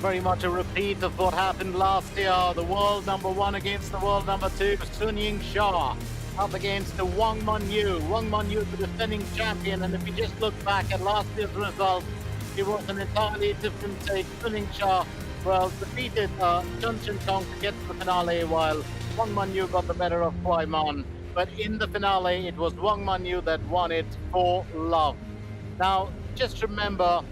very much a repeat of what happened last year. The world number one against the world number two, Yingsha, up against the Wang Manyu. Wang Manyu, the defending champion. And if you just look back at last year's result, it was an entirely different take. Yingsha, well, defeated Chun Chen Tong to get to the finale, while Wang Manyu got the better of Kwai Man. But in the finale, it was Wang Manyu that won it for love. Now, just remember,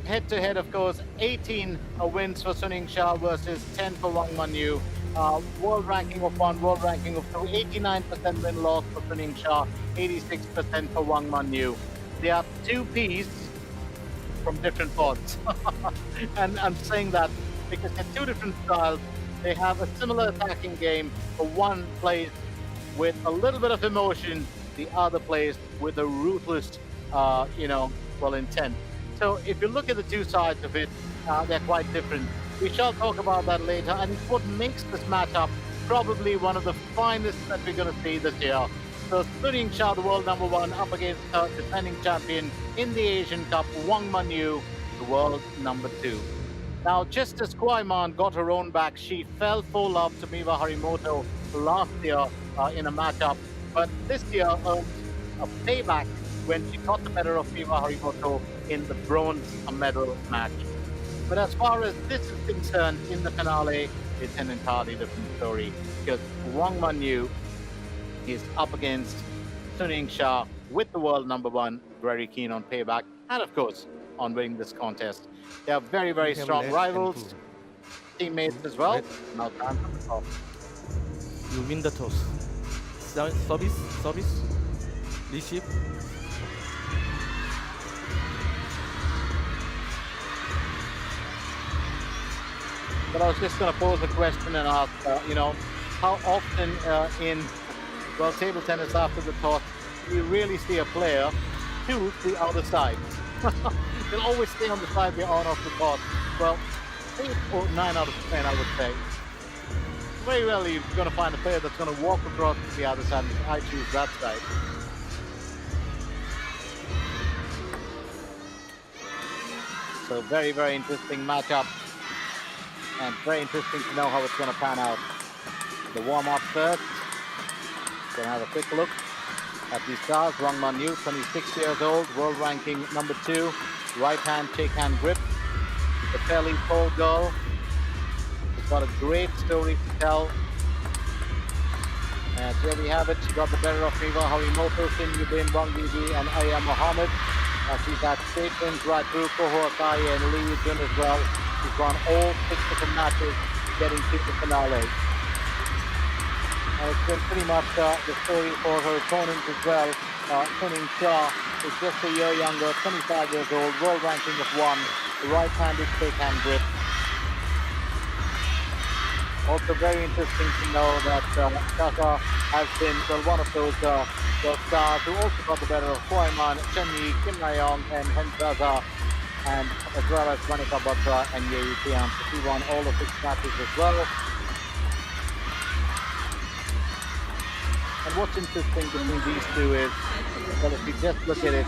head-to-head, of course, 18 wins for Yingsha versus 10 for Wang Manyu. World ranking of 1, world ranking of 2, 89% win-loss for Yingsha, 86% for Wang Manyu. They are two Ps from different pods. And I'm saying that because they're two different styles. They have a similar attacking game, but one plays with a little bit of emotion, the other plays with a ruthless, intent. So if you look at the two sides of it, they're quite different. We shall talk about that later, and it's what makes this matchup probably one of the finest that we're going to see this year. So Yingsha, the world number one, up against her defending champion in the Asian Cup, Wang Manyu, the world number two. Now, just as Kwai Man got her own back, she fell for love to Miwa Harimoto last year in a matchup, but this year earned a payback when she got the better of Miwa Harimoto in the bronze medal match. But as far as this is concerned in the finale, it's an entirely different story, because Wang Manyu is up against Yingsha with the world number one, very keen on payback, and of course, on winning this contest. They are very, very strong rivals, teammates as well. Now time for the top. You win the toss. Service, receive. But I was just going to pose a question and ask, how often in table tennis after the toss, do you really see a player choose the other side? They'll always stay on the side they're on off the toss. Well, 8 or 9 out of 10, I would say. Very rarely you're going to find a player that's going to walk across to the other side and say, I choose that side. So very, very interesting matchup. And very interesting to know how it's going to pan out. The warm-up first. Going to have a quick look at these stars. Wang Manyu, 26 years old, world ranking number 2. Right hand shake hand grip. The fairly tall girl. She's got a great story to tell. And here we have it. She got the better of Miwa Harimoto, Shin Yubin, Wang Bibi, and Aya Mohammed. She's had state wins right through Koho Akai and Lee Jun as well. She's won all 6 different matches, getting to the finale. It's been pretty much the story for her opponent as well. Yingsha is just a year younger, 25 years old, world ranking of 1, right-handed shake-hand grip. Also very interesting to know that Shaka has been one of those stars who also got the better of Kwai Man, Chen Yi, Kim Na-young, and Hen Zaza, and as well as Manika Batra and Ye Tian. So she won all the 6 matches as well. And what's interesting between these two is, well, if you just look at it,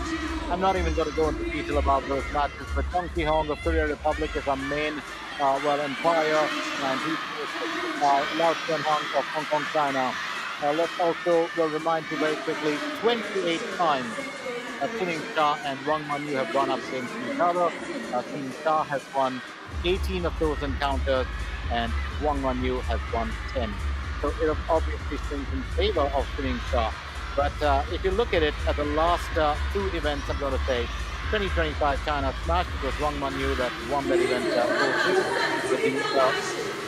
I'm not even going to go into detail about those matches, but Chong Ki-hong of Korea Republic is our main, umpire, and he's Lao Chen-hong of Hong Kong, China. Let's also remind you very quickly, 28 times Yingsha and Wang Manyu have gone up against each other. Yingsha has won 18 of those encounters, and Wang Manyu has won 10. So it obviously swings in favor of Yingsha. But if you look at it, at the last 2 events, I'm going to say, 2025 China Smash, it was Wang Manyu that won that event 4-2. With the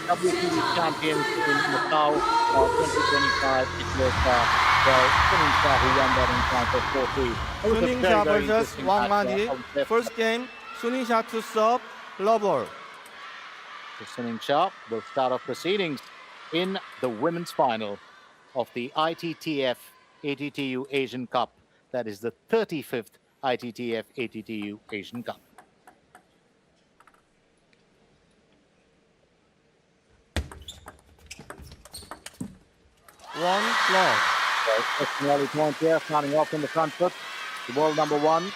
WTV champions in Macau 2025, it was Yingsha who won that encounter 4-3. Yingsha versus Wang Manyu. First game, Yingsha to serve, love ball. So Yingsha will start off proceedings in the women's final of the ITTF ATTU Asian Cup. That is the 35th ITTF ATTU Asian Cup. One loss. So, early point here, starting off in the front foot. The world number 1.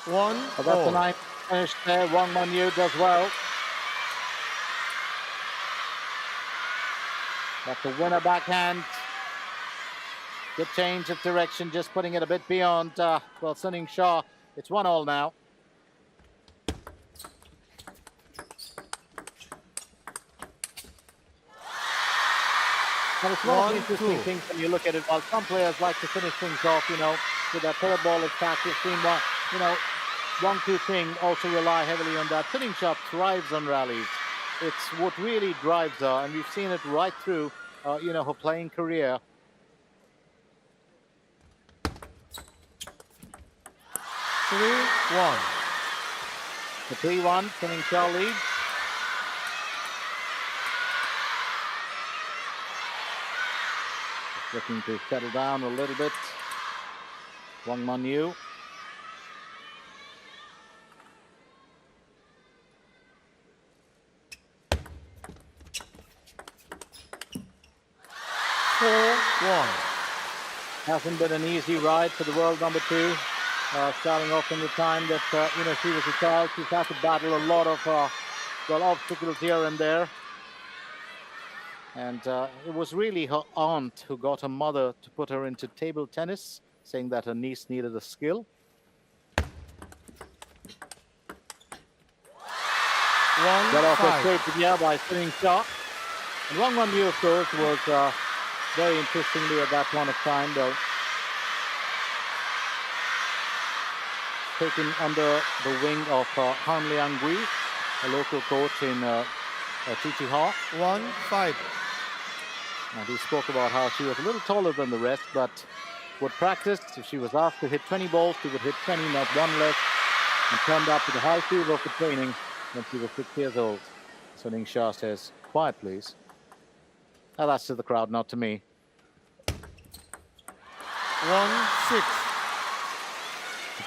1 But that's a all. nice finish there. Wang Manyu does well. That's a winner backhand. Good change of direction, just putting it a bit beyond, well, Sun Yingsha. It's 1-1 now. And it's one of the interesting things when you look at it. While some players like to finish things off, with their third ball attack, you've seen Wang Ting also rely heavily on that. Sun Yingsha thrives on rallies. It's what really drives her, and we've seen it right through, her playing career. 3-1. The 3-1, Sun Yingsha leads. Looking to settle down a little bit. Wang Manyu. Hasn't been an easy ride for the world number 2. Starting off from the time that she was a child, she's had to battle a lot of obstacles here and there. And it was really her aunt who got her mother to put her into table tennis, saying that her niece needed a skill. Got off her straight here by Sun Yingsha. And Wang Manyu, of course, was very interestingly at that point of time, though, taken under the wing of Han Liang-gui, a local coach in Chichiha. 1-5. And he spoke about how she was a little taller than the rest, but would practice. If she was asked to hit 20 balls, she would hit 20, not one less, and turned up to the high fever for training when she was 6 years old. So Yingsha says, quiet, please. Now that's to the crowd, not to me. 1-6.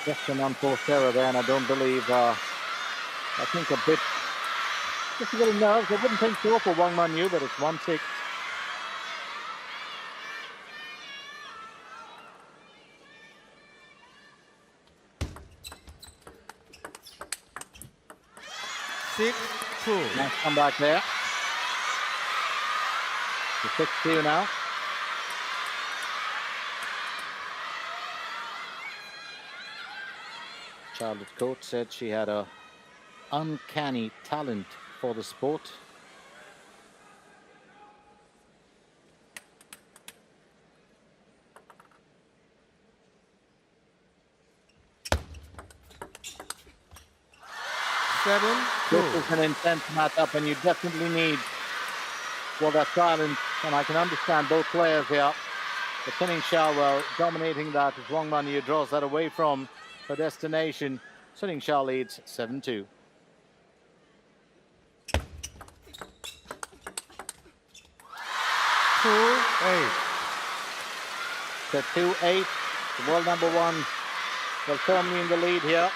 Just an unforced error there, and I don't believe, I think just a bit of nerves. I wouldn't think so for Wang Manyu, but it's 1-6. Nice comeback there. The 6-2 now. Childhood coach said she had a uncanny talent for the sport. This is an intense matchup, and you definitely need, well, that talent, and I can understand both players here. But Sun Yingsha, well, dominating that as Wang Manyu draws that away from her destination. Sun Yingsha leads 7-2. Set 2-8. The world number 1, well, firmly in the lead here.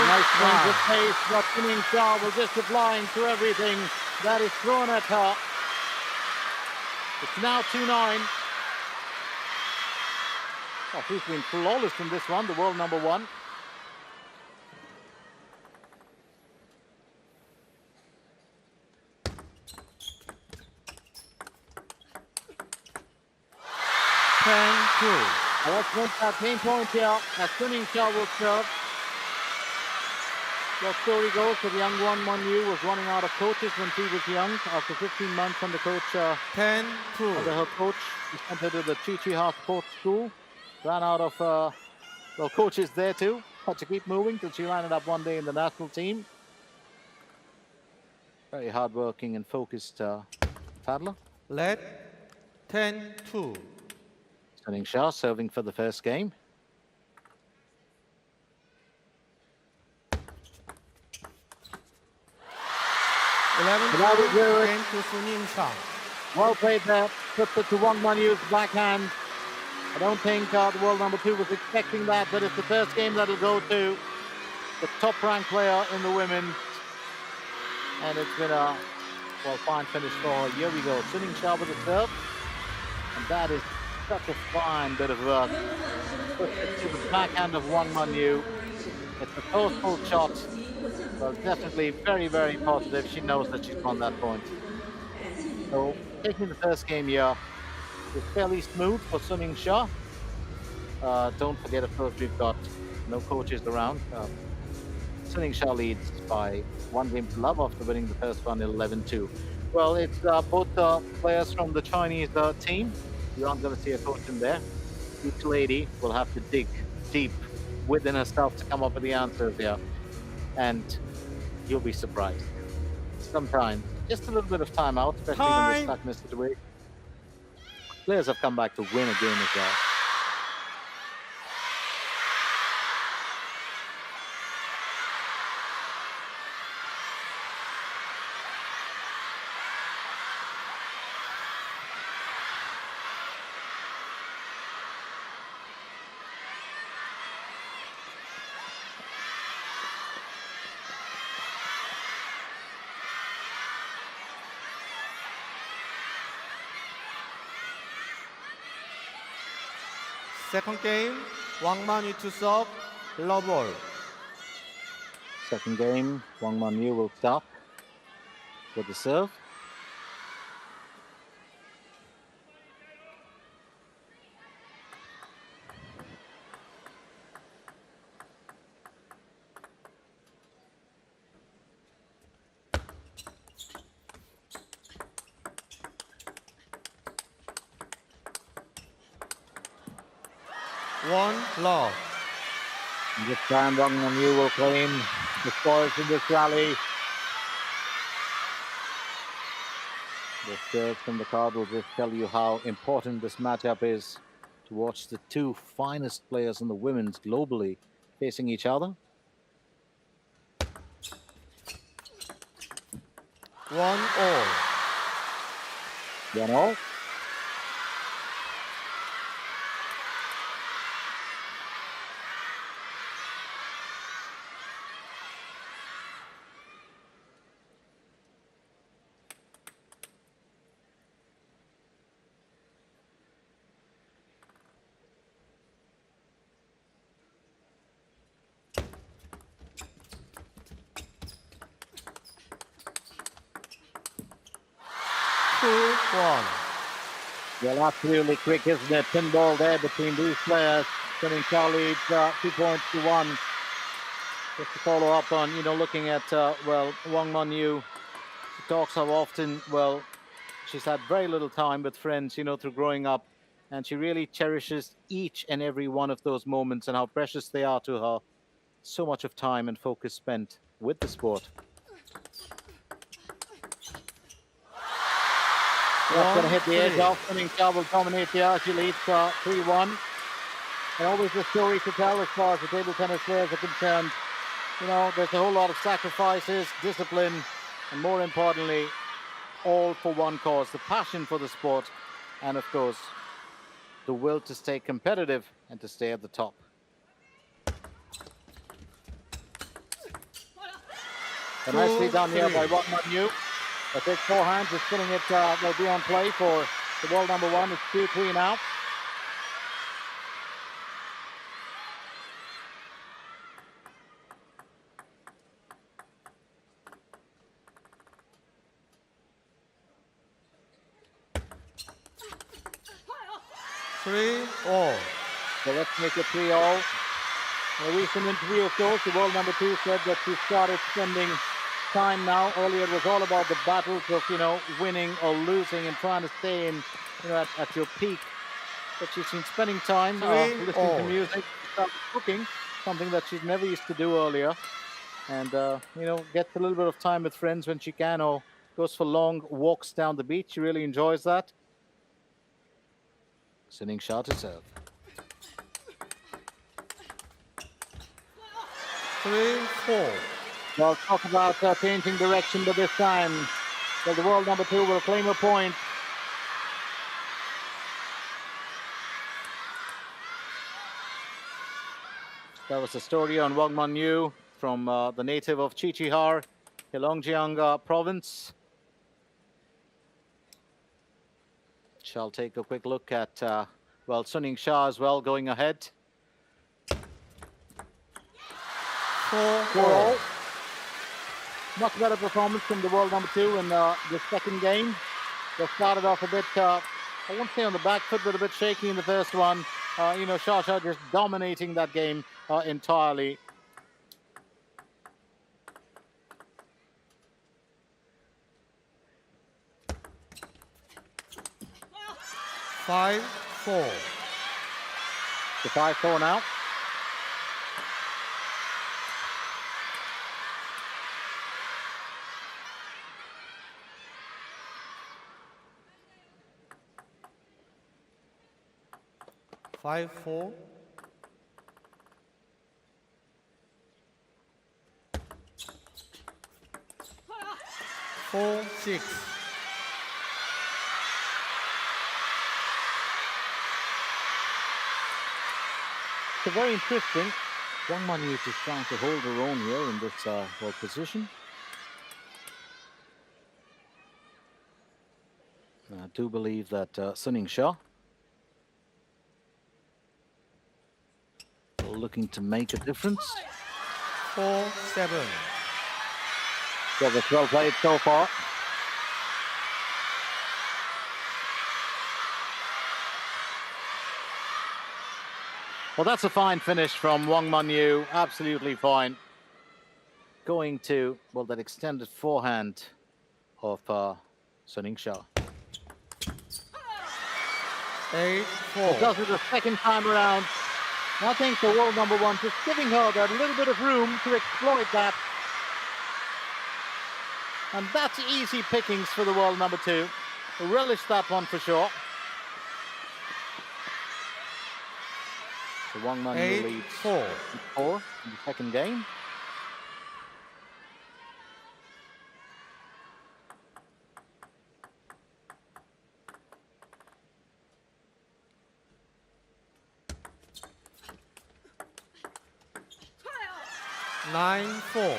Nice change of pace, but Sun Yingsha was just applying to everything that is thrown at her. It's now 2-9. Oh, she's been flawless in this one, the world number 1. Let's make that game point here as Sun Yingsha will serve. The story goes that the young Wang Manyu was running out of coaches when she was young. After 15 months under coach, under her coach, she sent her to the Chichiha Sports School. Ran out of, well, coaches there too. Had to keep moving till she landed up one day in the national team. Very hardworking and focused paddler. Led 10-2. Sun Yingsha serving for the first game. To Sun Yingsha. Well played there. Puts it to Wang Manyu's backhand. I don't think the world number 2 was expecting that, but it's the first game that'll go to the top-ranked player in the women's. And it's been a, well, fine finish for her. Here we go. Yingsha with the serve. And that is such a fine bit of work. Puts it to the backhand of Wang Manyu. It's a forceful shot. Well, definitely very, very positive. She knows that she's won that point. So, taking the first game here is fairly smooth for Yingsha. Don't forget, of course, we've got no coaches around. Yingsha leads by 1 game to love after winning the first one 11-2. Well, it's both players from the Chinese team. You aren't going to see a coach in there. Each lady will have to dig deep within herself to come up with the answers here. And you'll be surprised. Sometimes, just a little bit of time out, especially when they're stuck in a situation. Players have come back to win a game as well. Second game, Wang Manyu to serve, love ball. Second game, Wang Manyu will start with the serve. One love. And this time, Wang Manyu will claim the spoils in this rally. The serve from the card will just tell you how important this matchup is to watch the 2 finest players in the women's globally facing each other. 1-all. 1-all. Well, absolutely quick, isn't it? Pinball there between these players. Yingsha leads 2 points to 1. Just to follow up on, looking at, well, Wang Manyu. She talks how often, well, she's had very little time with friends, through growing up. And she really cherishes each and every one of those moments and how precious they are to her. So much of time and focus spent with the sport. That's going to hit the edge off. Yingsha will dominate here. She leads 3-1. And always a story to tell as far as the table tennis players are concerned. There's a whole lot of sacrifices, discipline, and more importantly, all for one cause, the passion for the sport, and of course, the will to stay competitive and to stay at the top. And nicely done here by Wang Manyu. A big forehand, just putting it will be on play for the world number 1. It's 2-3 now. Three-all. So let's make it 3-all. In a recent interview, of course, the world number 2 said that she started spending time now. Earlier, it was all about the battles of, winning or losing and trying to stay in, at your peak. But she's been spending time listening to music, cooking, something that she's never used to do earlier. And, gets a little bit of time with friends when she can, or goes for long walks down the beach. She really enjoys that. Yingsha to serve. 3-4. Well, talk about changing direction, but this time, well, the world number 2 will claim a point. That was the story on Wang Manyu from the native of Chichihar, Heilongjiang province. Shall take a quick look at, well, Sun Yingsha as well going ahead. 4-4. Much better performance from the world number 2 in the second game. They started off a bit, I won't say on the back foot, but a bit shaky in the first one. Shasha just dominating that game entirely. 5-4. The 5-4 now. Five, 4. 4-6. It's very interesting. Wang Manyu is just trying to hold her own here in this well position. I do believe that Sun Yingsha looking to make a difference. 4-7. So that's well played so far. Well, that's a fine finish from Wang Manyu. Absolutely fine. Going to, well, that extended forehand of Sun Yingsha. 8-4. Does it the second time around. I think the world number 1 just giving her that little bit of room to exploit that. And that's easy pickings for the world number 2. Relish that one for sure. So Wang Manyu leads 8-4. 4 in the second game. Nine, 4.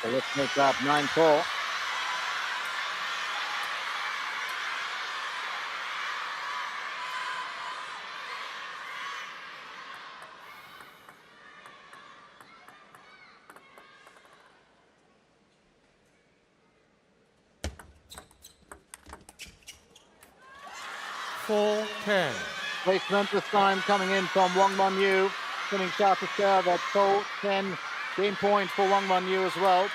So let's make that 9-4. Four, 10. Placement this time coming in from Wang Manyu. Winning shot to serve at 4-10. Game point for Wang Manyu as well.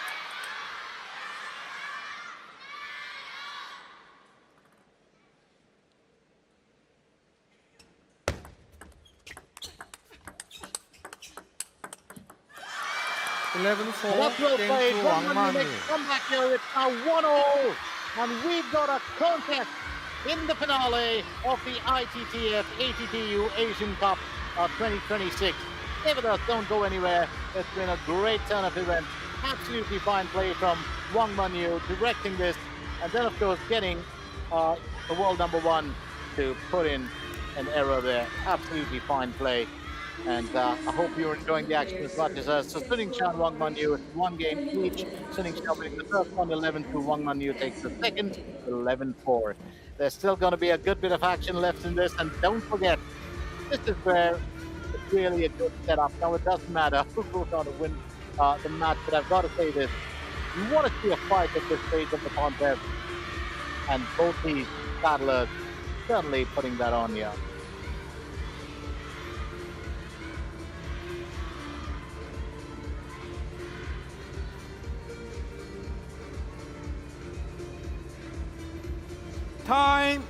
Eleven, 4. That's well played. Wang Manyu Manyu. makes a comeback here. It's now 1-0. And we've got a contest in the finale of the ITTF ATTU Asian Cup 2026. Stay with us, don't go anywhere. It's been a great turn of events. Absolutely fine play from Wang Manyu directing this, and then of course getting the world number 1 to put in an error there. Absolutely fine play. And I hope you're enjoying the action as much as us. So Sun Yingsha and Wang Manyu, it's 1 game each. Sun Yingsha winning the first one 11-2. Wang Manyu takes the second 11-4. There's still going to be a good bit of action left in this, and don't forget, this is where it's really a good setup. Now it doesn't matter who goes on to win the match, but I've got to say this: you want to see a fight at this stage of the contest, and both these battlers certainly putting that on here. Time.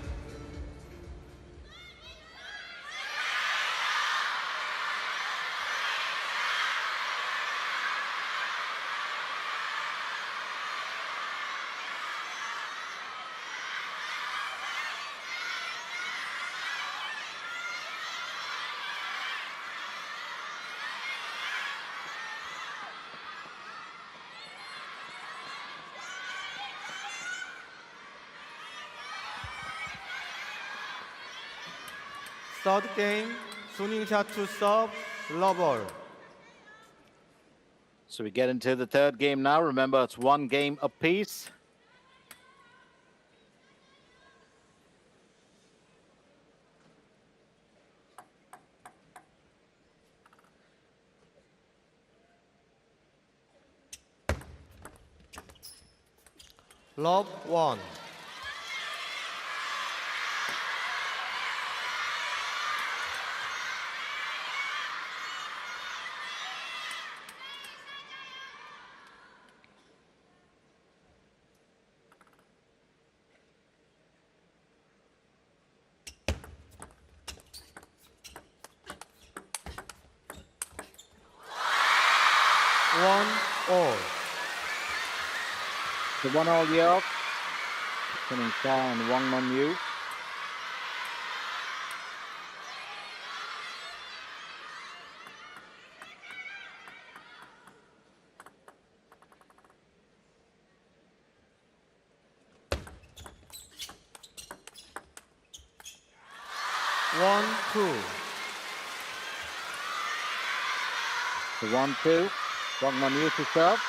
Third game, Sun Yingsha to serve, love all. So we get into the third game now. Remember, it's one game apiece. Love 1. One all. The 1-all here. Yingsha and Wang Manyu. One, two. The 1-2. Wang Manyu to serve.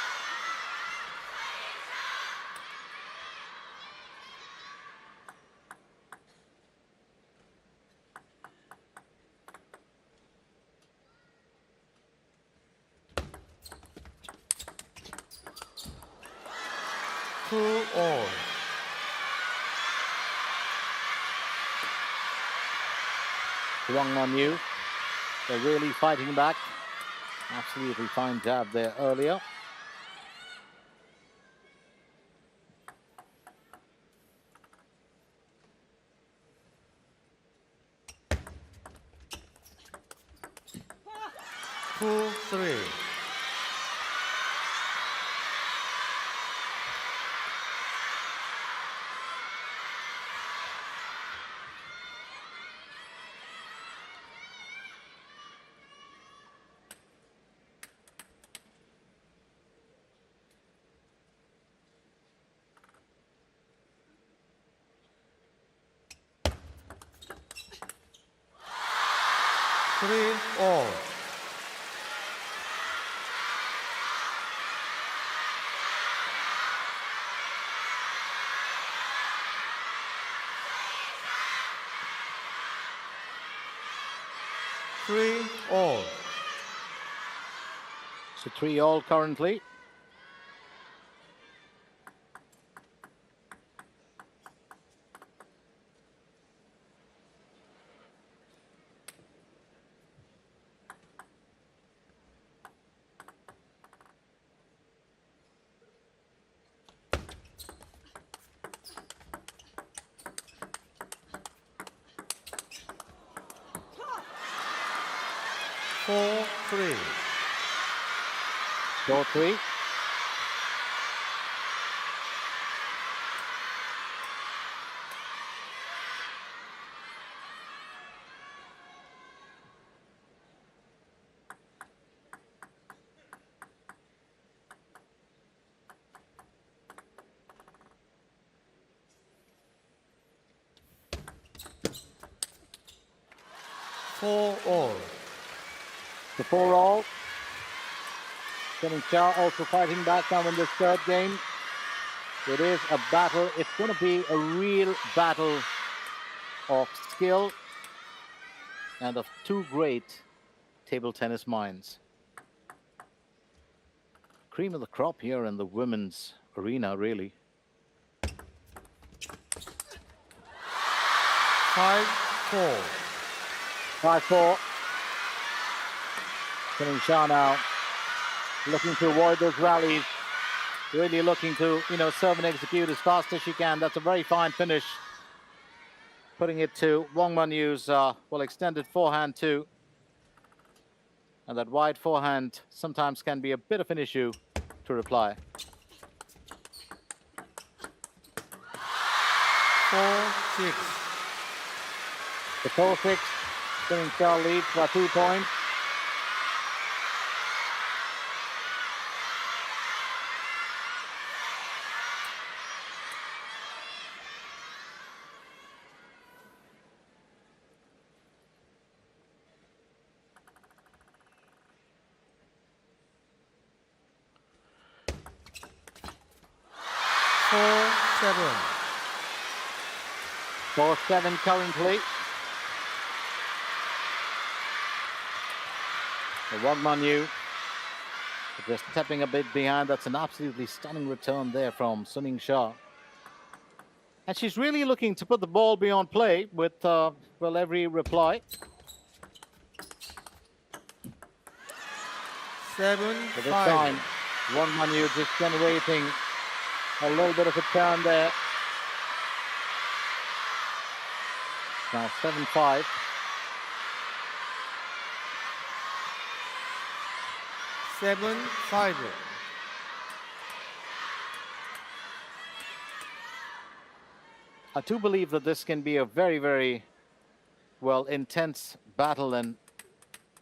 Two all. Wang Manyu. They're really fighting back. Absolutely fine jab there earlier. Two, three. Three all. Three all. So 3-all currently. Four, three. 4-3. Four all. The 4-all. Yingsha also fighting back now in this third game. It is a battle. It's going to be a real battle of skill and of two great table tennis minds. Cream of the crop here in the women's arena, really. 5-4. 5-4. Yingsha now looking to avoid those rallies. Really looking to, serve and execute as fast as she can. That's a very fine finish. Putting it to Wang Manyu's extended forehand too. And that wide forehand sometimes can be a bit of an issue to reply. 4-6. The 4-6. Yingsha leads by 2 points. 4-7. 4-7 currently. Wang Manyu just stepping a bit behind. That's an absolutely stunning return there from Yingsha. And she's really looking to put the ball beyond play with, well, every reply. 7-5. For this time, Wang Manyu just generating a little bit of a turn there. Now 7-5. 7-5. I do believe that this can be a very, very, well, intense battle, and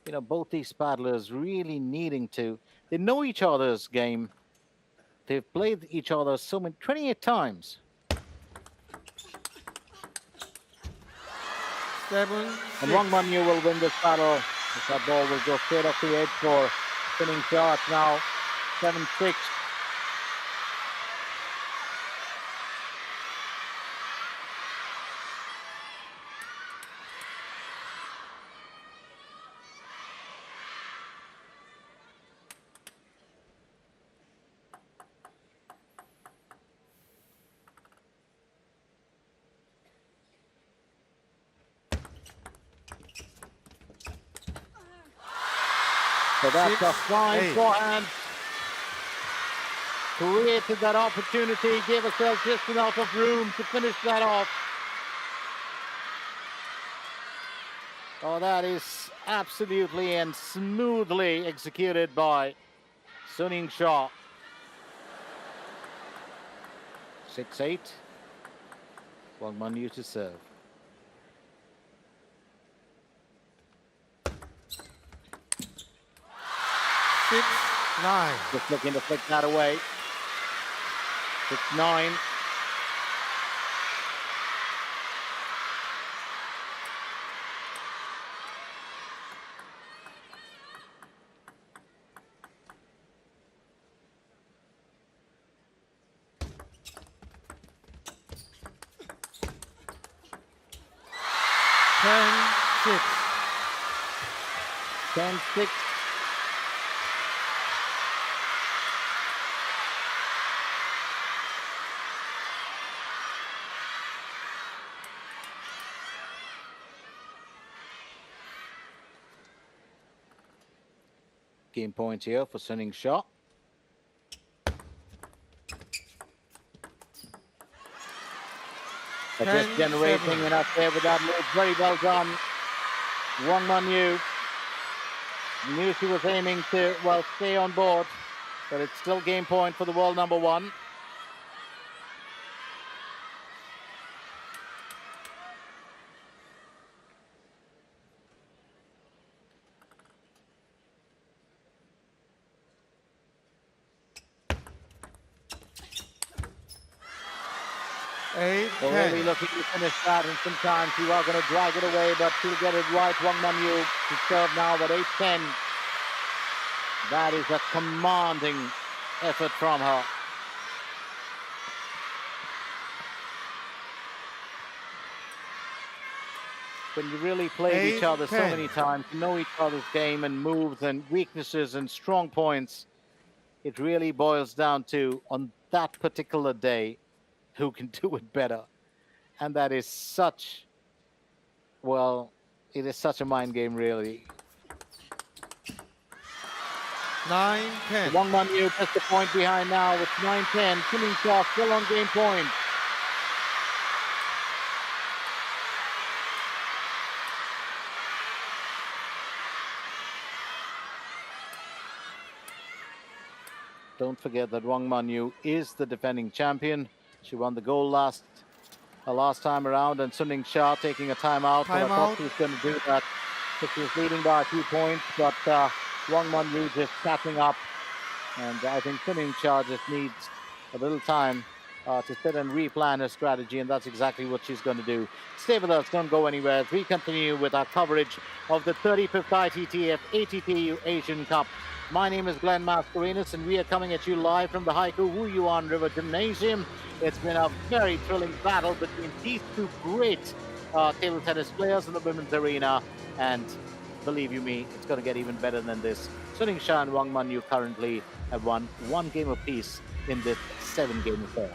you know, both these paddlers really needing to, they know each other's game. They've played each other so many, 28 times. 7-6. And Wang Manyu will win this battle. That ball will go straight off the edge for Yingsha. It's now 7-6. So that's a fine forehand. Created that opportunity, gave herself just enough of room to finish that off. Oh, that is absolutely and smoothly executed by Yingsha. 6-8. Wang Manyu to serve. Just looking to flick that away. 6-9. Ten-six. 10-6. Game point here for Yingsha. Just generating enough there with that move. Very well done. Wang Manyu knew she was aiming to, well, stay on board, but it's still game point for the world number one. They're really looking to finish that, and sometimes you are going to drag it away, but she'll get it right. Wang Manyu to serve now at 8-10. That is a commanding effort from her. When you really play each other so many times, know each other's game and moves and weaknesses and strong points, it really boils down to, on that particular day, who can do it better. And that is such, well, it is such a mind game, really. 9-10. Wang Manyu just a point behind now. It's 9-10. Yingsha still on game point. Don't forget that Wang Manyu is the defending champion. She won the gold last time around, and Yingsha taking a timeout. But I thought she was going to do that. So she was leading by a few points, but Wang Manyu just catching up. And I think Yingsha just needs a little time to sit and replan her strategy, and that's exactly what she's going to do. Stay with us, don't go anywhere as we continue with our coverage of the 35th Ittf ATTU Asian Cup My name is Glenn Mascarenas, and we are coming at you live from the Haikou Wu Yuan River Gymnasium. It's been a very thrilling battle between these two great table tennis players in the women's arena, and believe you me, it's going to get even better than this. Suningsha and Wang Manyu currently have won one game apiece in this 7-game affair.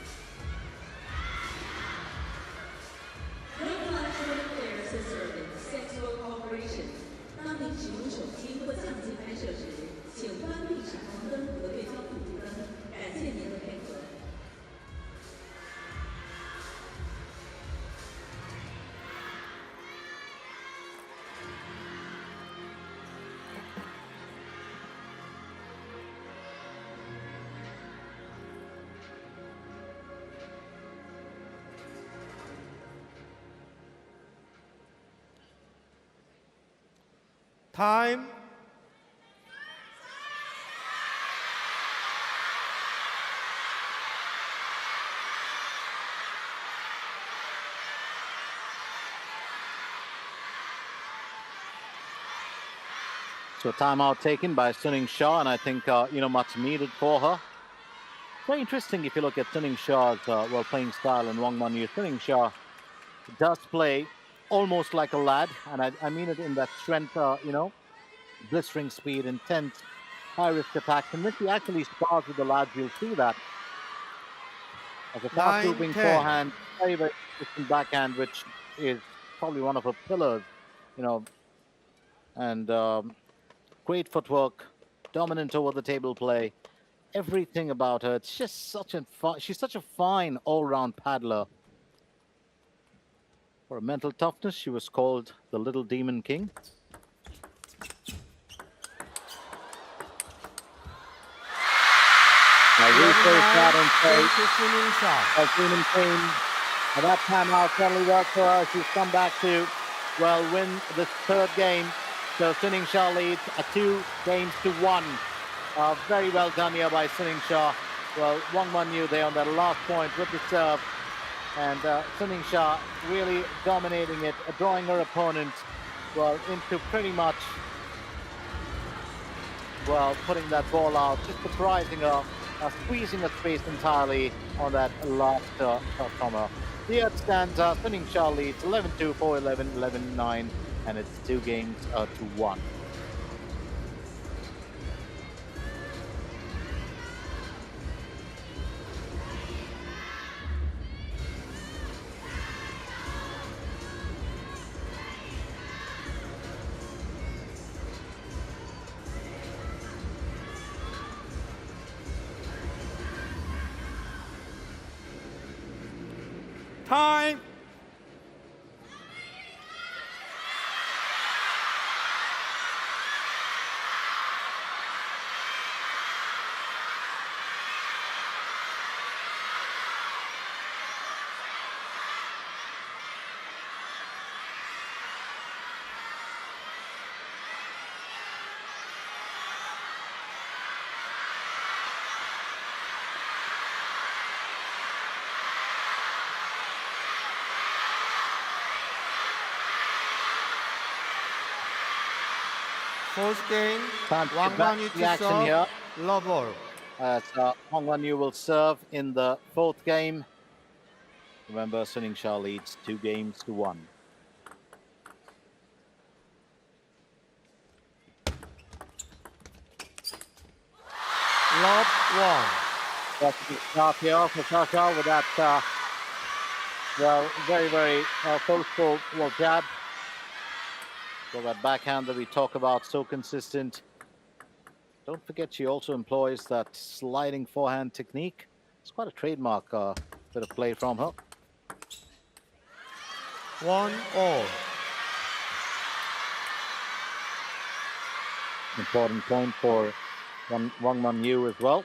Time. So a timeout taken by Suningsha, and I think, much needed for her. Very interesting if you look at Suningsha's playing style and Wang Manyu. Suningsha does play almost like a lad, and I mean it in that strength, blistering speed, intense, high-risk attacks. And when she actually spars with the lads, you'll see that. As a fast-moving forehand, very, very consistent backhand, which is probably one of her pillars, and great footwork, dominant over the table play. Everything about her, it's just she's such a fine all-round paddler. For her mental toughness, she was called the Little Demon King. Demon King. And that timeout certainly worked for her. She's come back to, win this 3rd game. So Suningsha leads 2-1. Very well done here by Suningsha. Well, Wang Manyu there on that last point with the serve. And Suningsha really dominating it, drawing her opponent, into pretty much, putting that ball out, just surprising her, squeezing her space entirely on that last shot from her. Here it stands, Suningsha leads 11-2, 4-11, 11-9, and it's 2-1. Time. First game, Wang Manyu to serve, love ball. Wang Manyu will serve in the 4th game. Remember, Suningsha leads 2-1. Love one. That's the start here for Sasha with that, very, very forceful jab. So that backhand that we talk about, so consistent. Don't forget, she also employs that sliding forehand technique. It's quite a trademark bit of play from her. 1-all. Important point for Wang Manyu as well.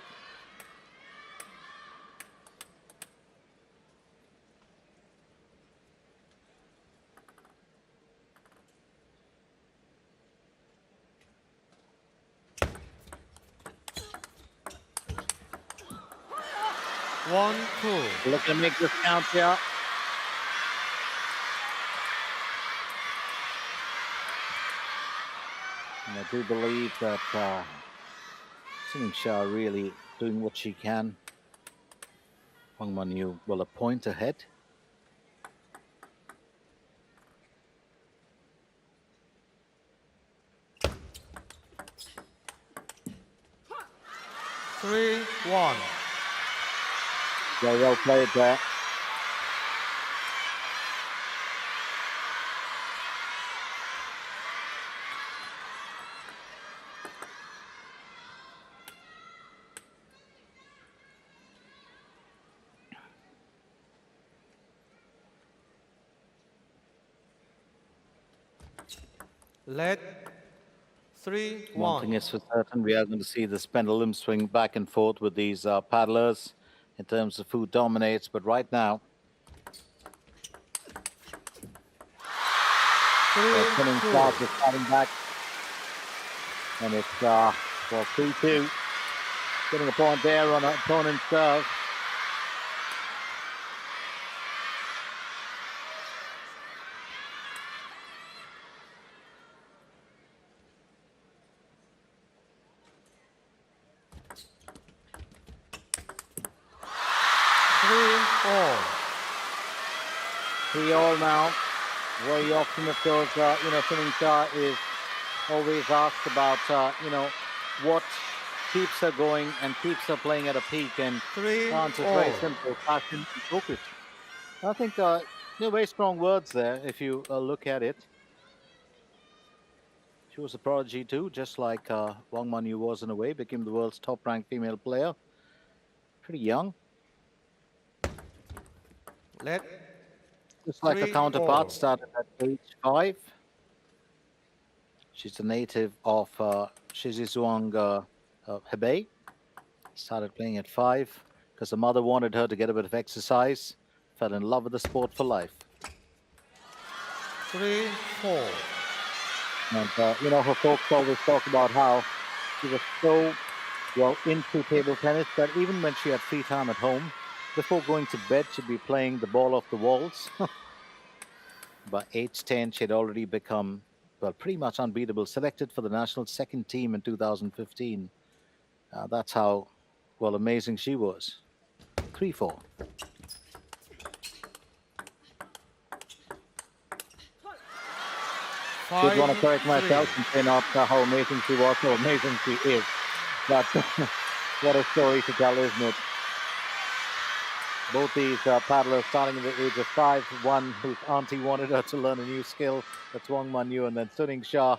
Looking to make this count here. And I do believe that Yingsha really doing what she can. Wang Manyu, well, a point ahead. Three, one. Very well played there. Let 3, One 1. thing is for certain, we are going to see this pendulum swing back and forth with these paddlers in terms of who dominates. But right now, spinning start is starting back, and it's for 3-2. Getting a point there on an opponent's serve. Three all now. Very often, of course, Yingsha is always asked about, what keeps her going and keeps her playing at a peak. And the answer is very simple: passion and focus. I think very strong words there if you look at it. She was a prodigy too, just like Wang Manyu was in a way, became the world's top-ranked female player. Pretty young. Just like her counterpart, started at age 5. She's a native of Shizizhuang, Hebei. Started playing at 5 because her mother wanted her to get a bit of exercise. Fell in love with the sport for life. 3-4. And, her folks always talk about how she was so well into table tennis that even when she had free time at home, before going to bed, she'd be playing the ball off the walls. By age 10, she'd already become, well, pretty much unbeatable. Selected for the national second team in 2015. That's how, well, amazing she was. 3-4. I did want to correct myself and say not how amazing she was, how amazing she is. But what a story to tell, isn't it? Both these paddlers starting at the age of 5. One whose auntie wanted her to learn a new skill, that's Wang Manyu, and then Yingsha,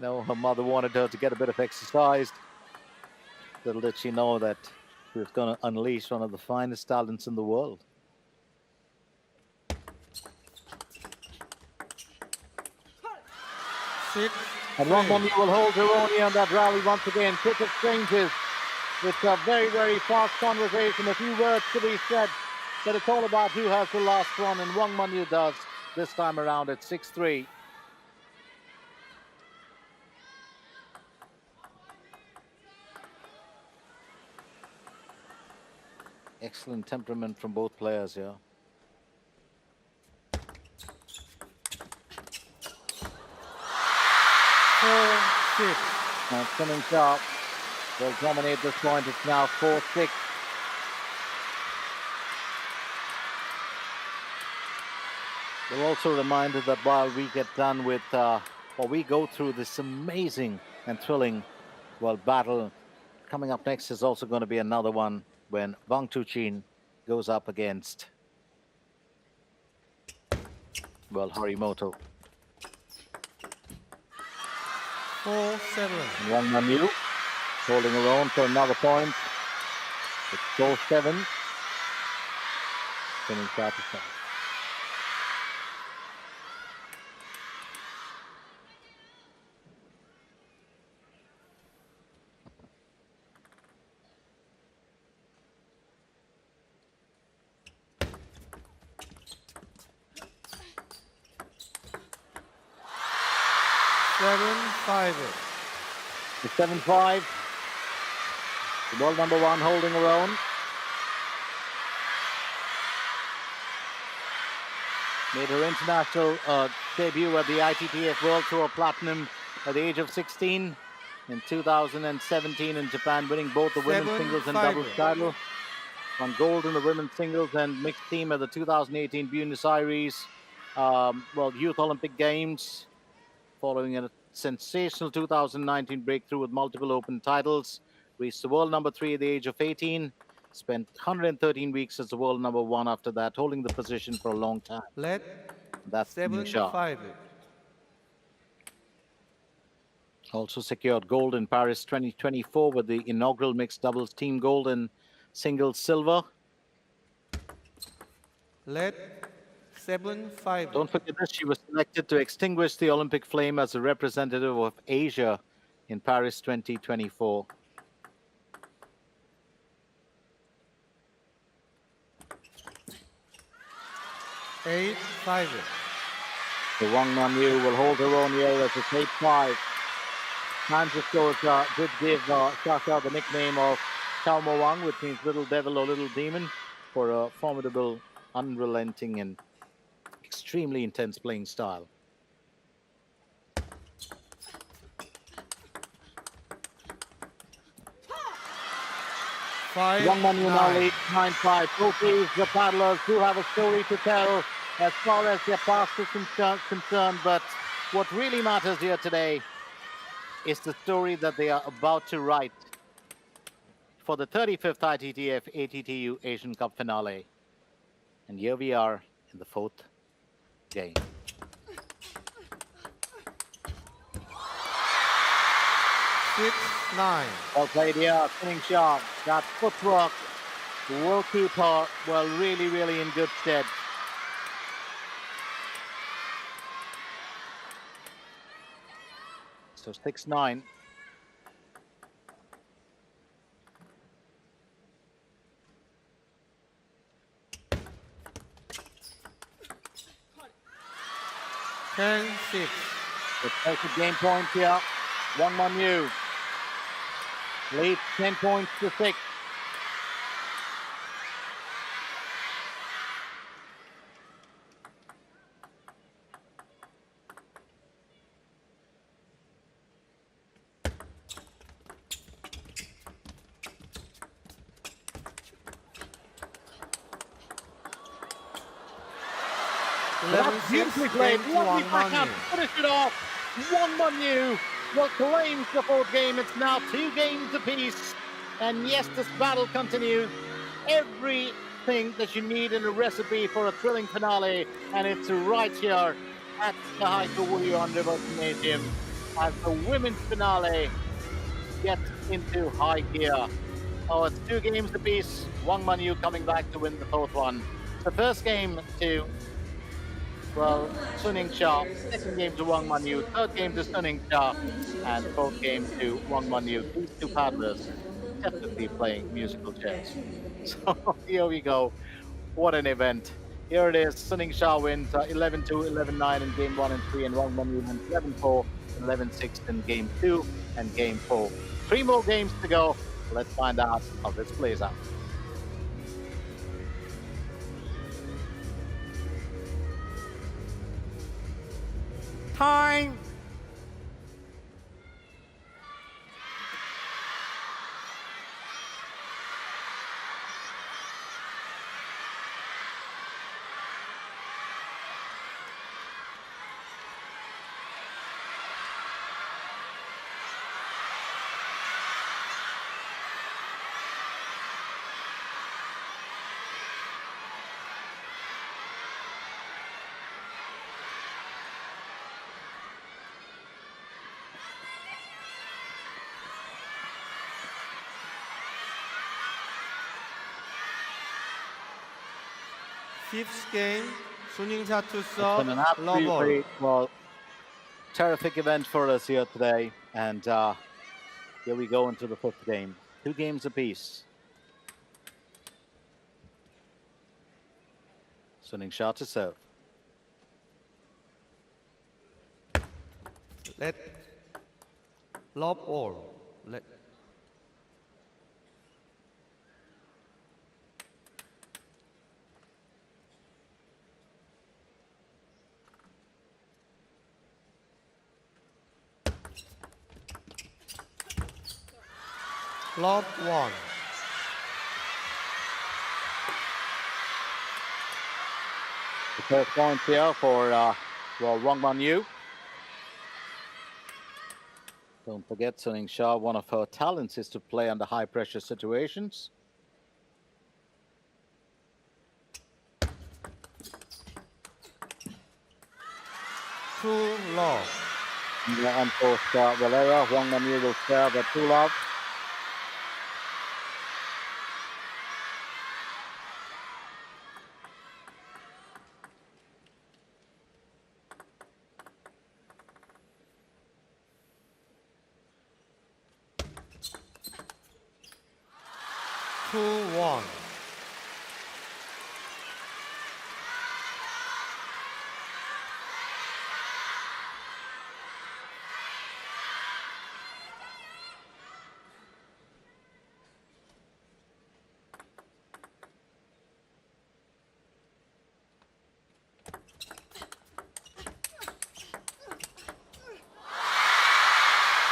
her mother wanted her to get a bit of exercise. Little did she know that she was going to unleash one of the finest talents in the world. And Wang Manyu will hold her own here on that rally once again. Cricket strangers. It's a very, very fast conversation. A few words to be said, but it's all about who has the last one, and Wang Manyu does this time around at 6-3. Excellent temperament from both players here. Now coming sharp. Will dominate this point. It's now 4-6. We're also reminded that while we get done with, or we go through this amazing and thrilling, battle, coming up next is also going to be another one when Wang Tuqin goes up against, Horimoto. 4-7. Wang Manyu holding her own for another point. It's 4-7. Spinning start to start. It's 7-5. The world number 1 holding her own. Made her international debut at the Ittf World Tour Platinum at the age of 16. in 2017 in Japan, winning both the women's singles and doubles title. Won gold in the women's singles and mixed team at the 2018 Buenos Aires Youth Olympic Games, following a sensational 2019 breakthrough with multiple open titles. Reached the world number 3 at the age of 18. Spent 113 weeks as the world number 1 after that, holding the position for a long time. That's Yingsha. Also secured gold in Paris 2024 with the inaugural mixed doubles team gold and singles silver. Don't forget this, she was selected to extinguish the Olympic flame as a representative of Asia in Paris 2024. The Wang Manyu will hold her own here as it's 8-5. Fans, of course, did give Shasha the nickname of Chao Wang, which means little devil or little demon, for a formidable, unrelenting, and extremely intense playing style. Wang Manyu now leads 9-5. Both the paddlers do have a story to tell as far as their past is concerned, but what really matters here today is the story that they are about to write for the 35th ITTF ATTU Asian Cup finale. And here we are in the 4th game. Well played here, Yingsha. That footwork will keep her, well, really, really in good stead. So 6-9. Let's take a game point here. Wang Manyu leads 10 points to 6. That's beautifully played. Lovely backhand. Finish it off. Wang Manyu will claim the 4th game. It's now 2 games apiece. And yes, this battle continues. Everything that you need in a recipe for a thrilling finale. And it's right here at the Haikou on River Gymnasium as the women's finale gets into high gear. Oh, it's 2 games apiece. Wang Manyu coming back to win the 4th one. The first game to Yingsha, 2nd game to Wang Manyu, 3rd game to Yingsha, and 4th game to Wang Manyu. These 2 paddlers definitely playing musical chairs. So here we go. What an event. Here it is. Yingsha wins 11-2, 11-9 in game 1 and 3, and Wang Manyu wins 11-4 and 11-6 in game 2 and game 4. 3 more games to go. Let's find out how this plays out. Time. Fifth game, Yingsha to serve. An absolutely terrific event for us here today, and here we go into the 5th game. 2 games apiece. Yingsha to serve. Let lob all. Let Love 1. The first point here for Wang Manyu. Don't forget, Yingsha, one of her talents is to play under high-pressure situations. Two love. On post Valera, Wang Manyu will serve at 2 love. Two 1.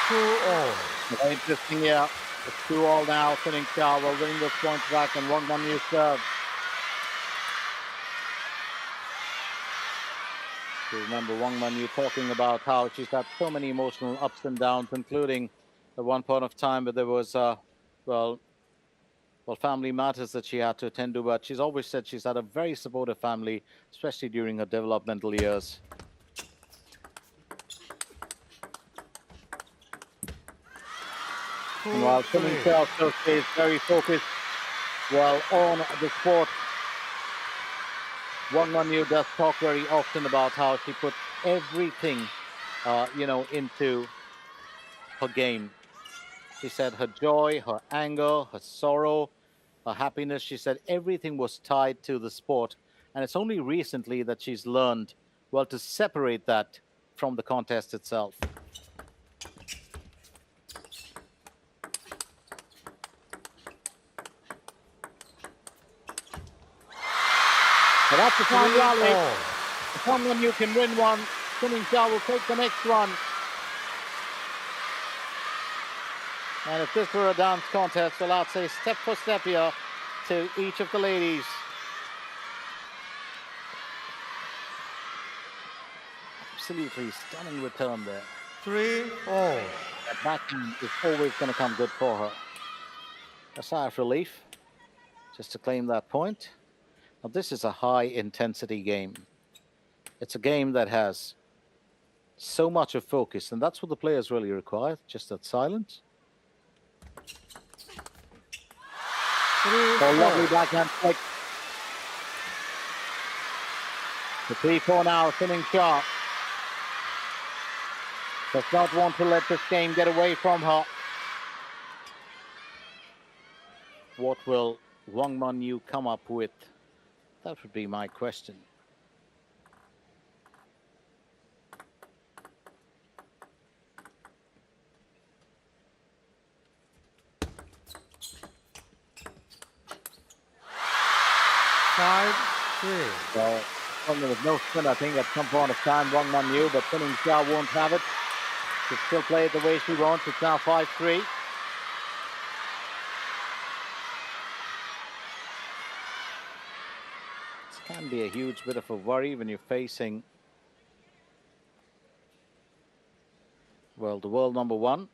Two all. Very interesting here. It's 2-all now. Yingsha will win this point back and Wang Manyu serve. So remember Wang Manyu talking about how she's had so many emotional ups and downs, including at one point of time where there was, well, family matters that she had to attend to, but she's always said she's had a very supportive family, especially during her developmental years. And while Yingsha also stays very focused, well, on the sport, Wang Manyu does talk very often about how she puts everything, into her game. She said her joy, her anger, her sorrow, her happiness, she said everything was tied to the sport. And it's only recently that she's learned, well, to separate that from the contest itself. But that's the fine rally. If someone you can win one, Yingsha will take the next one. And if this were a dance contest, well, I'd say step for step here to each of the ladies. Absolutely stunning return there. 3 all. That backhand is always going to come good for her. A sigh of relief just to claim that point. Now, this is a high-intensity game. It's a game that has so much of focus, and that's what the players really require, just that silence. Oh, lovely backhand flick. The 3-4 now, Yingsha does not want to let this game get away from her. What will Wang Manyu come up with? That would be my question. Five, 3. Well, there was no spin, I think, at some point of time, Wang Manyu, but Yingsha won't have it. She'll still play it the way she wants. It's now 5-3. This can be a huge bit of a worry when you're facing, well, the world number 1,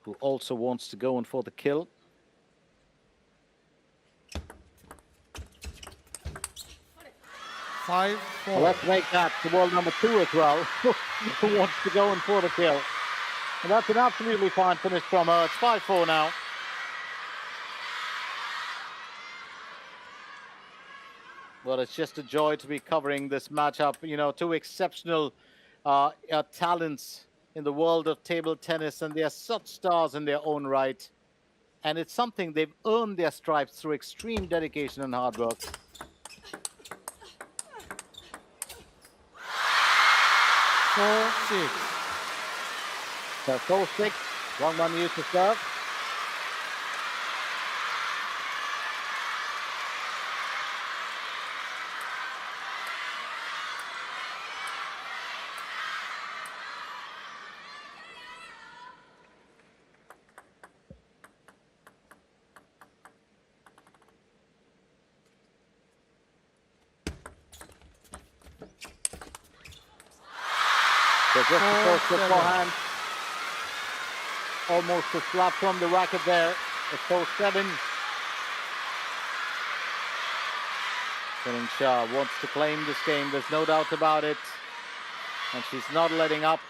who also wants to go in for the kill. Five, 4. Well, let's make that the world number 2 as well, who wants to go in for the kill. And that's an absolutely fine finish from her. It's 5-4 now. Well, it's just a joy to be covering this matchup. You know, 2 exceptional talents in the world of table tennis, and they are such stars in their own right. And it's something they've earned their stripes through extreme dedication and hard work. 4-6. So 4-6, Wang Manyu to serve. So just before the 4-7. forehand, almost a slap from the racket there. It's 4-7. Yingsha wants to claim this game, there's no doubt about it. And she's not letting up.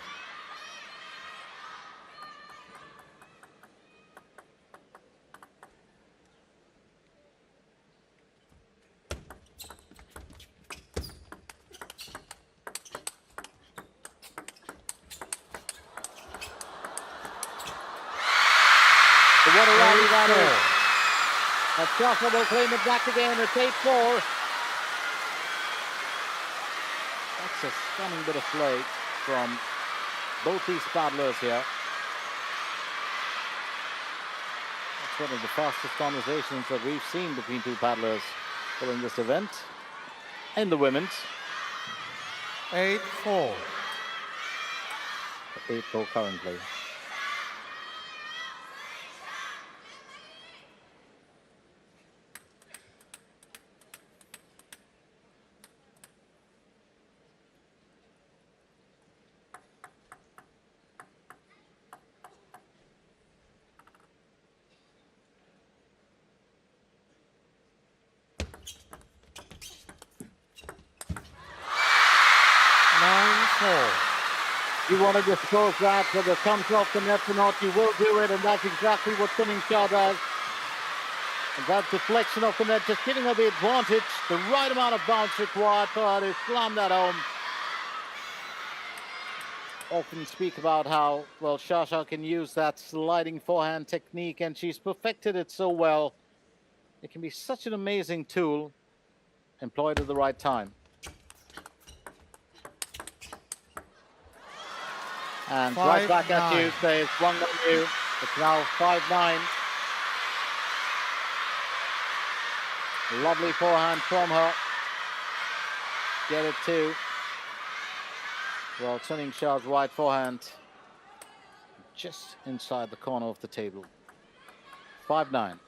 So what a rally that is. And Shasha will claim it back again. It's 8-4. That's a stunning bit of play from both these paddlers here. That's one of the fastest conversations that we've seen between two paddlers following this event. In the women's. 8-4. 8-4 currently. You want to disclose that, whether it comes off the net or not, you will do it, and that's exactly what Yingsha does. And that deflection of the net, just giving her the advantage, the right amount of bounce required for her to slam that home. Often speak about how, well, Shasha can use that sliding forehand technique, and she's perfected it so well. It can be such an amazing tool, employed at the right time. And right back at you, says Wang Manyu. It's now 5-9. Lovely forehand from her. Get it too. Well, Yingsha's right forehand just inside the corner of the table. 5-9.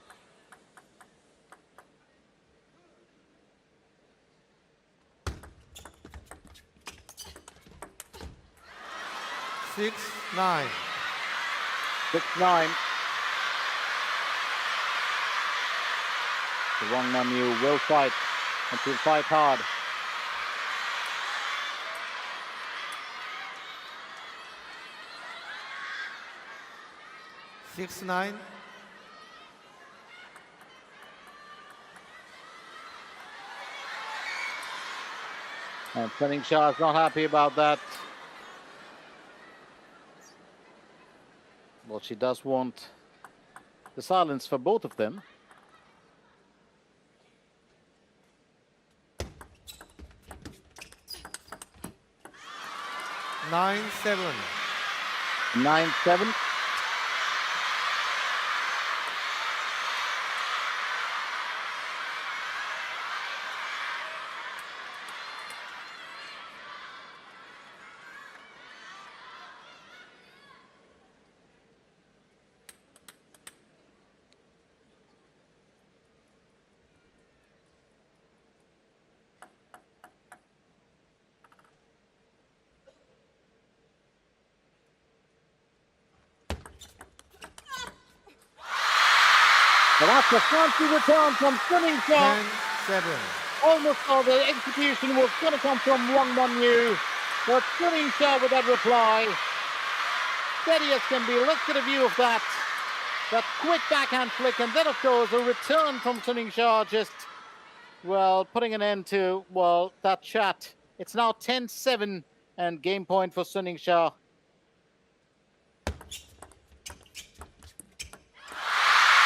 Six, 9. 6-9. So Wang Manyu will fight, and she'll fight hard. Six, 9. And Yingsha is not happy about that. Well, she does want the silence for both of them. Nine, 7. 9-7. But that's a fancy return from Yingsha. 10-7. Almost all the execution was going to come from Wang Manyu. But Yingsha with that reply. Steady as can be. Let's get a view of that. That quick backhand flick. And then, of course, a return from Yingsha, just, well, putting an end to, well, that chat. It's now 10-7 and game point for Yingsha.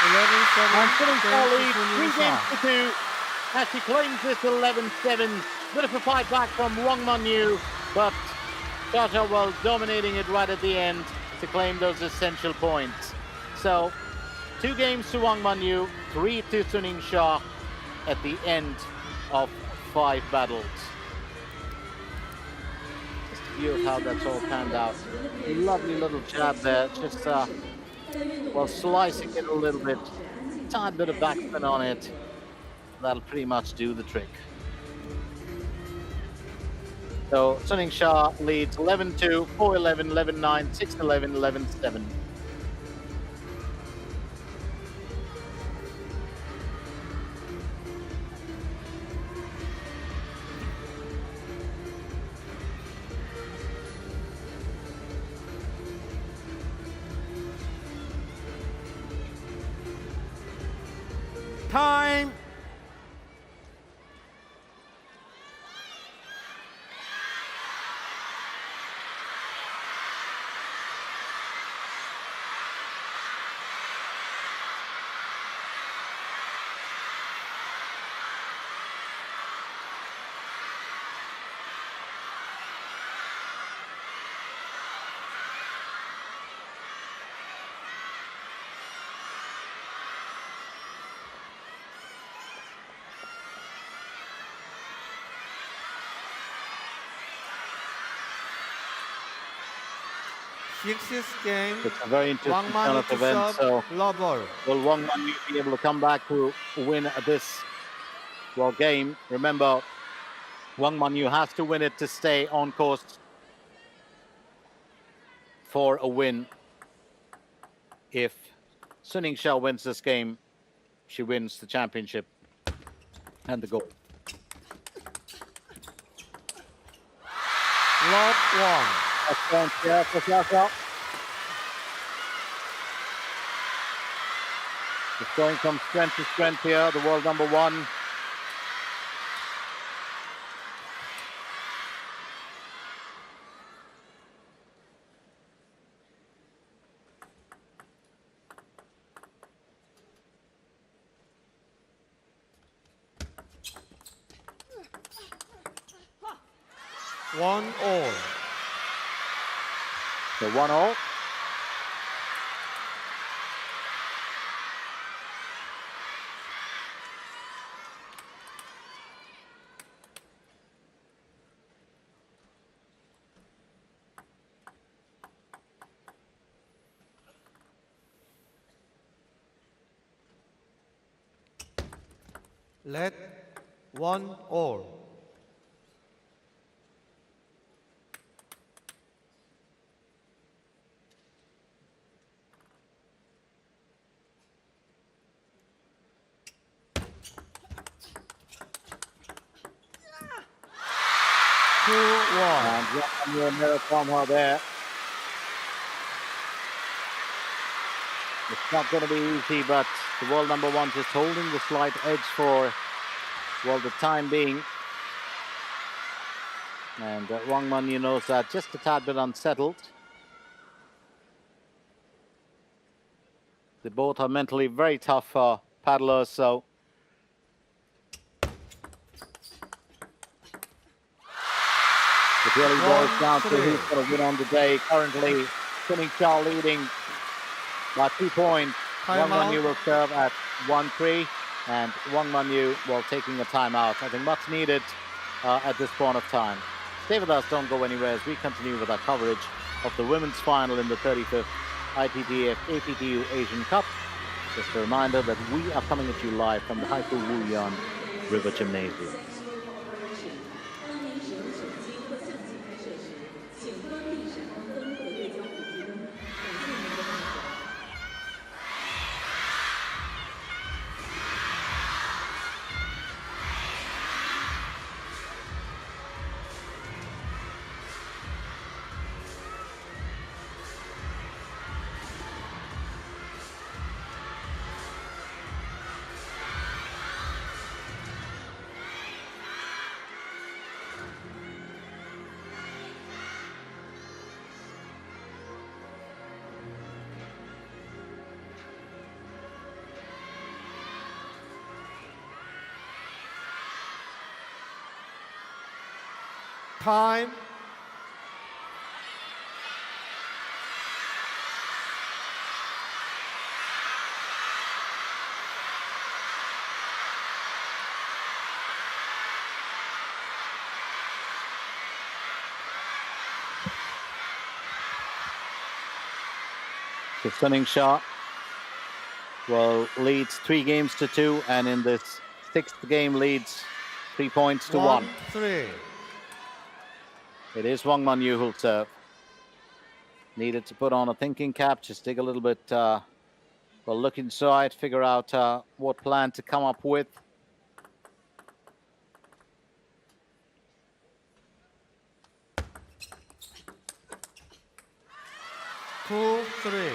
11-7. And Yingsha lead 3 games Yingsha. to 2 as she claims this 11-7. Bit of a fight back from Wang Manyu, but Shasha well dominating it right at the end to claim those essential points. So 2 games to Wang Manyu, 3 to Yingsha at the end of 5 battles. Just a view of how that's all panned out. Lovely little jab there, just well, slicing it a little bit, tiny bit of backspin on it. That'll pretty much do the trick. So Sun Yingsha leads 11-2, 4-11, 11-9, 6-11, 11-7. Time. Sixth game. It's a very interesting Wang turn Manyu of to events. serve, So love ball. will Wang Manyu be able to come back to win this game? Remember, Wang Manyu has to win it to stay on course for a win. If Sun Yingsha wins this game, she wins the championship and the gold. Love Wang. Excellent, yeah, for Xiaoxiao. It's going from strength to strength here, the world number one. One all. So 1-all. Let 1-all. And Manyu never from her there. It's not going to be easy, but the world number one just holding the slight edge for, well, the time being. And Wang Manyu knows that, just a tad bit unsettled. They both are mentally very tough paddlers, so it really boils down to who's going to win on the day. Currently, Sun Yingsha leading by 2 points. Wang Manyu will serve at 1-3, and Wang Manyu, well, taking a timeout. I think much needed at this point of time. Stay with us, don't go anywhere as we continue with our coverage of the women's final in the 35th ITTF ATTU Asian Cup. Just a reminder that we are coming at you live from the Haikou Wuyan River Gymnasium. Time. So Sun Yingsha, well, leads 3 games to 2, and in this 6th game leads 3 points to 1. 3. It is Wang Manyu who'll serve. Needed to put on a thinking cap, just dig a little bit, well, look inside, figure out what plan to come up with. Two, three.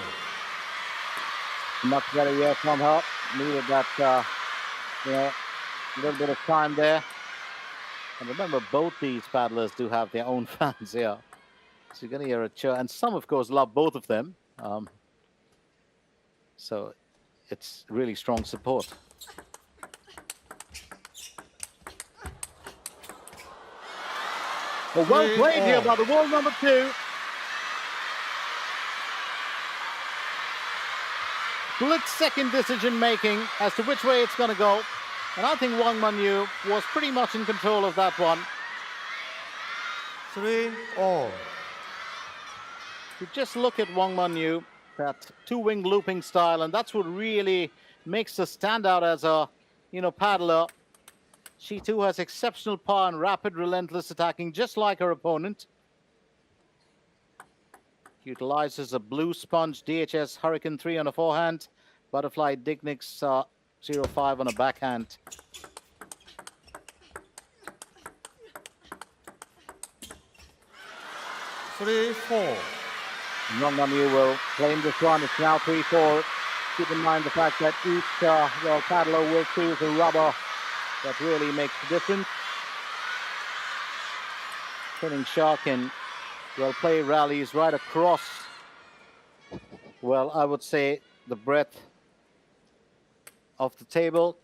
Much better yet from her. Needed that, a little bit of time there. And remember, both these paddlers do have their own fans here. So you're going to hear a cheer. And some, of course, love both of them. So it's really strong support. Well played here by the world number 2. Split-second decision-making as to which way it's going to go. And I think Wang Manyu was pretty much in control of that one. 3-all. You just look at Wang Manyu, that two-wing looping style, and that's what really makes her stand out as a, paddler. She too has exceptional power and rapid, relentless attacking, just like her opponent. Utilizes a blue sponge DHS Hurricane 3 on a forehand, butterfly Dignix 05 on a backhand. 3-4. Wang Manyu will claim this one. It's now 3-4. Keep in mind the fact that each paddler will choose a rubber that really makes a difference. Yingsha can play rallies right across, well, I would say the breadth of the table.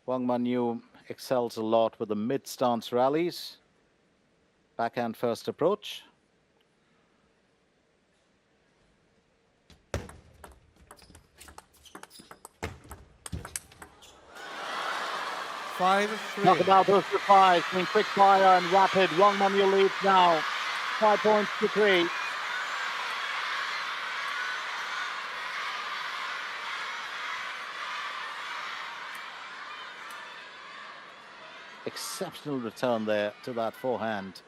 Wang Manyu excels a lot with the mid-stance rallies. Backhand first approach. Talk about those replies, being quick fire and rapid. Wang Manyu leads now, 5 points to 3. Exceptional return there to that forehand.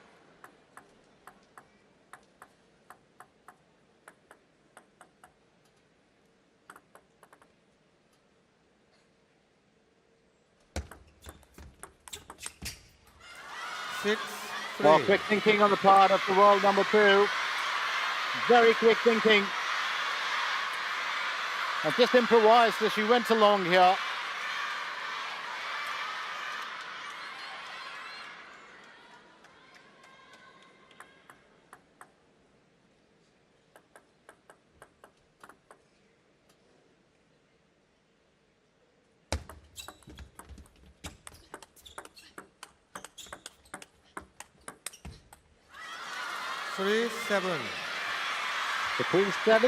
Well, quick thinking on the part of the world number 2. Very quick thinking. And just improvised as she went along here. The 3-7.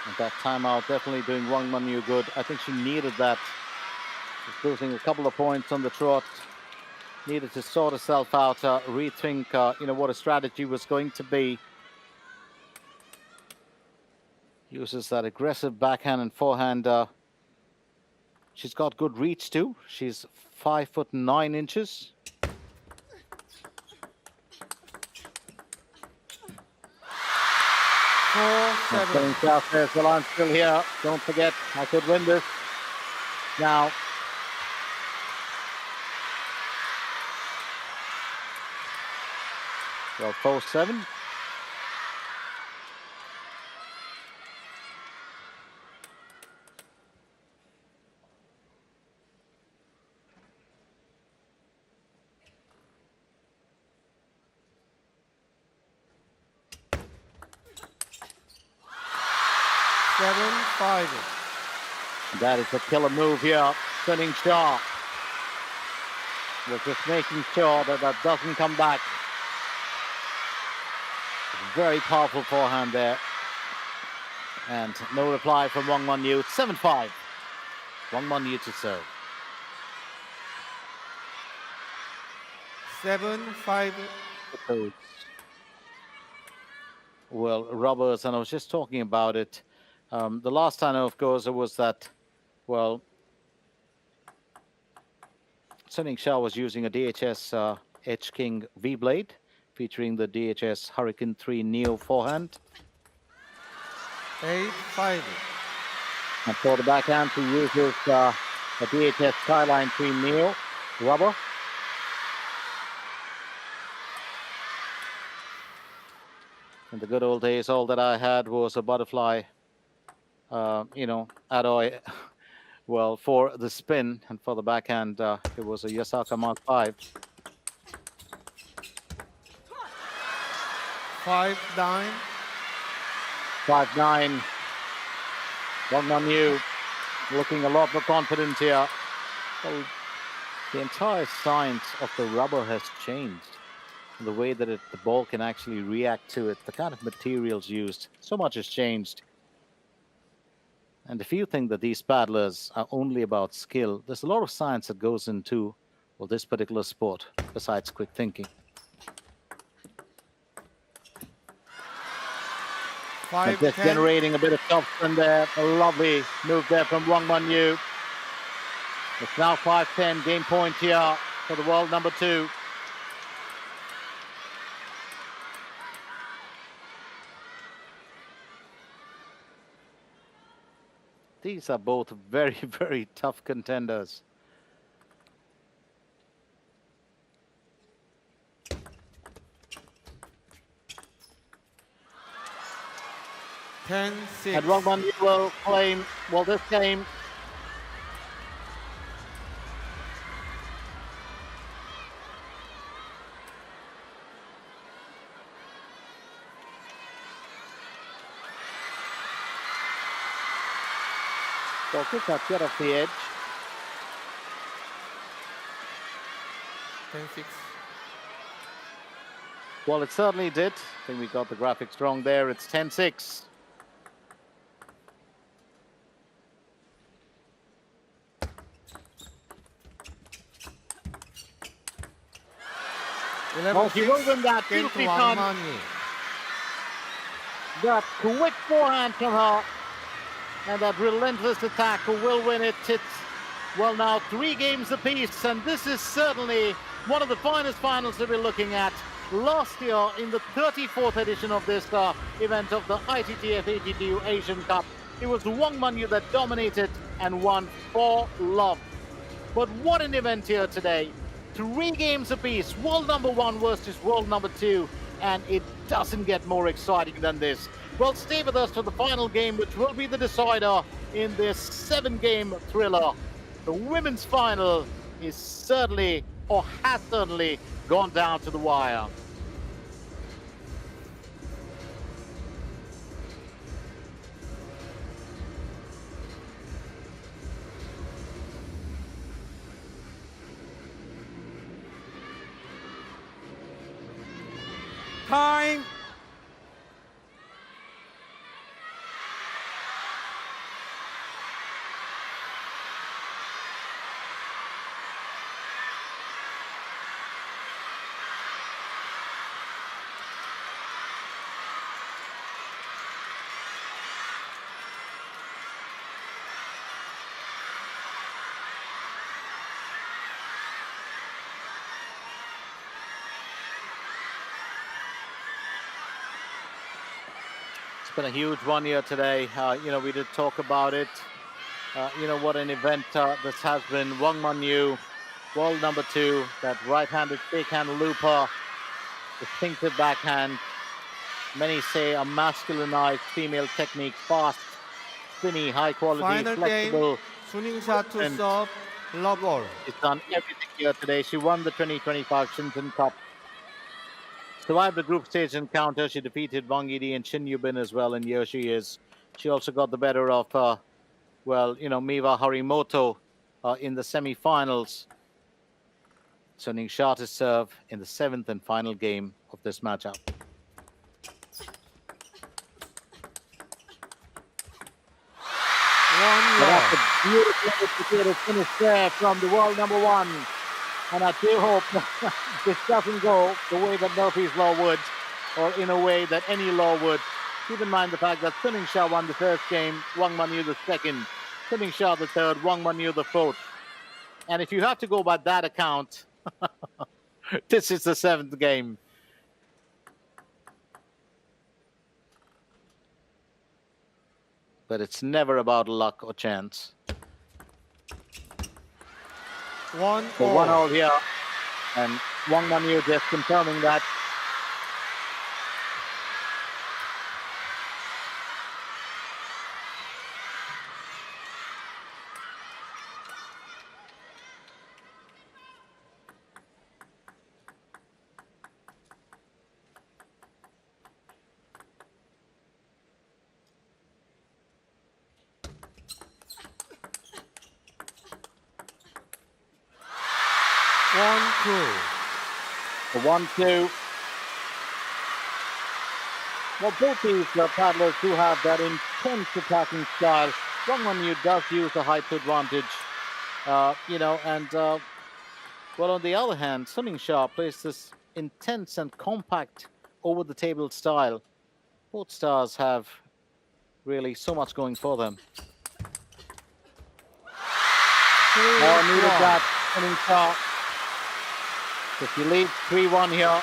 And that timeout definitely doing Wang Manyu good. I think she needed that. She's losing a couple of points on the trot. Needed to sort herself out, rethink, what a strategy was going to be. Uses that aggressive backhand and forehand. She's got good reach too. She's 5'9". Playing south there, so I'm still here. Don't forget, I could win this. Now, well, 4-7. That is a killer move here. Yingsha was just making sure that that doesn't come back. Very powerful forehand there. And no reply from Wang Manyu. 7-5. Wang Manyu to serve. 7-5. Well, rubbers, and I was just talking about it. The last I know, of course, it was that, well, Sun Yingsha was using a DHS Edge King V-Blade, featuring the DHS Hurricane 3 Neo forehand. 8-5. And for the backhand, he uses a DHS Skyline 3 Neo rubber. In the good old days, all that I had was a butterfly, alloy, well, for the spin, and for the backhand, it was a Yasaka Mark 5. 5-9. 5-9. Wang Manyu looking a lot more confident here. Well, the entire science of the rubber has changed. The way that the ball can actually react to it, the kind of materials used, so much has changed. And if you think that these paddlers are only about skill, there's a lot of science that goes into, well, this particular sport, besides quick thinking. 5-10. Just generating a bit of topspin there. A lovely move there from Wang Manyu. It's now 5-10, game point here for the world number 2. These are both very, very tough contenders. And Wang Manyu will claim, well, this game. So kick that get off the edge. 10-6. Well, it certainly did. I think we got the graphics wrong there. It's 10-6. Well, he will win that. Beautifully done. That quick forehand from her. And that relentless attack who will win it. It's, well, now 3 games apiece. And this is certainly one of the finest finals that we're looking at. Last year, in the 34th edition of this event of the Ittf ATTU Asian Cup, it was Wang Manyu that dominated and won for love. But what an event here today. 3 games apiece, world number 1 versus world number 2, and it doesn't get more exciting than this. Well, stay with us for the final game, which will be the decider in this 7-game thriller. The women's final is certainly, or has certainly, gone down to the wire. Time. It's been a huge one here today. We did talk about it. What an event this has been. Wang Manyu, world number 2, that right-handed fake-hand looper, distinctive backhand. Many say a masculinized female technique, fast, spinny, high-quality, Final flexible. Game, Sun Yingsha to serve, love all. She's done everything here today. She won the 2025 Shenzhen Cup. Survived the group stage encounter. She defeated Wang Yidi and Shin Yubin as well, and here she is. She also got the better of, Miwa Harimoto in the semi-finals. Sun Yingsha to serve in the 7th and final game of this matchup. That's a beautiful finish there from the world number 1. And I do hope this doesn't go the way that Murphy's Law would, or in a way that any law would. Keep in mind the fact that Yingsha won the first game, Wang Manyu the second, Yingsha the third, Wang Manyu the fourth. And if you have to go by that account, this is the seventh game. But it's never about luck or chance. 1 So 1-all here, and Wang Manyu just confirming that. The 1-2. Well, both these paddlers do have that intense attacking style. Wang Manyu does use the height advantage, well, on the other hand, Yingsha plays this intense and compact over-the-table style. Both stars have really so much going for them. Needed that, Yingsha. If you lead 3-1 here.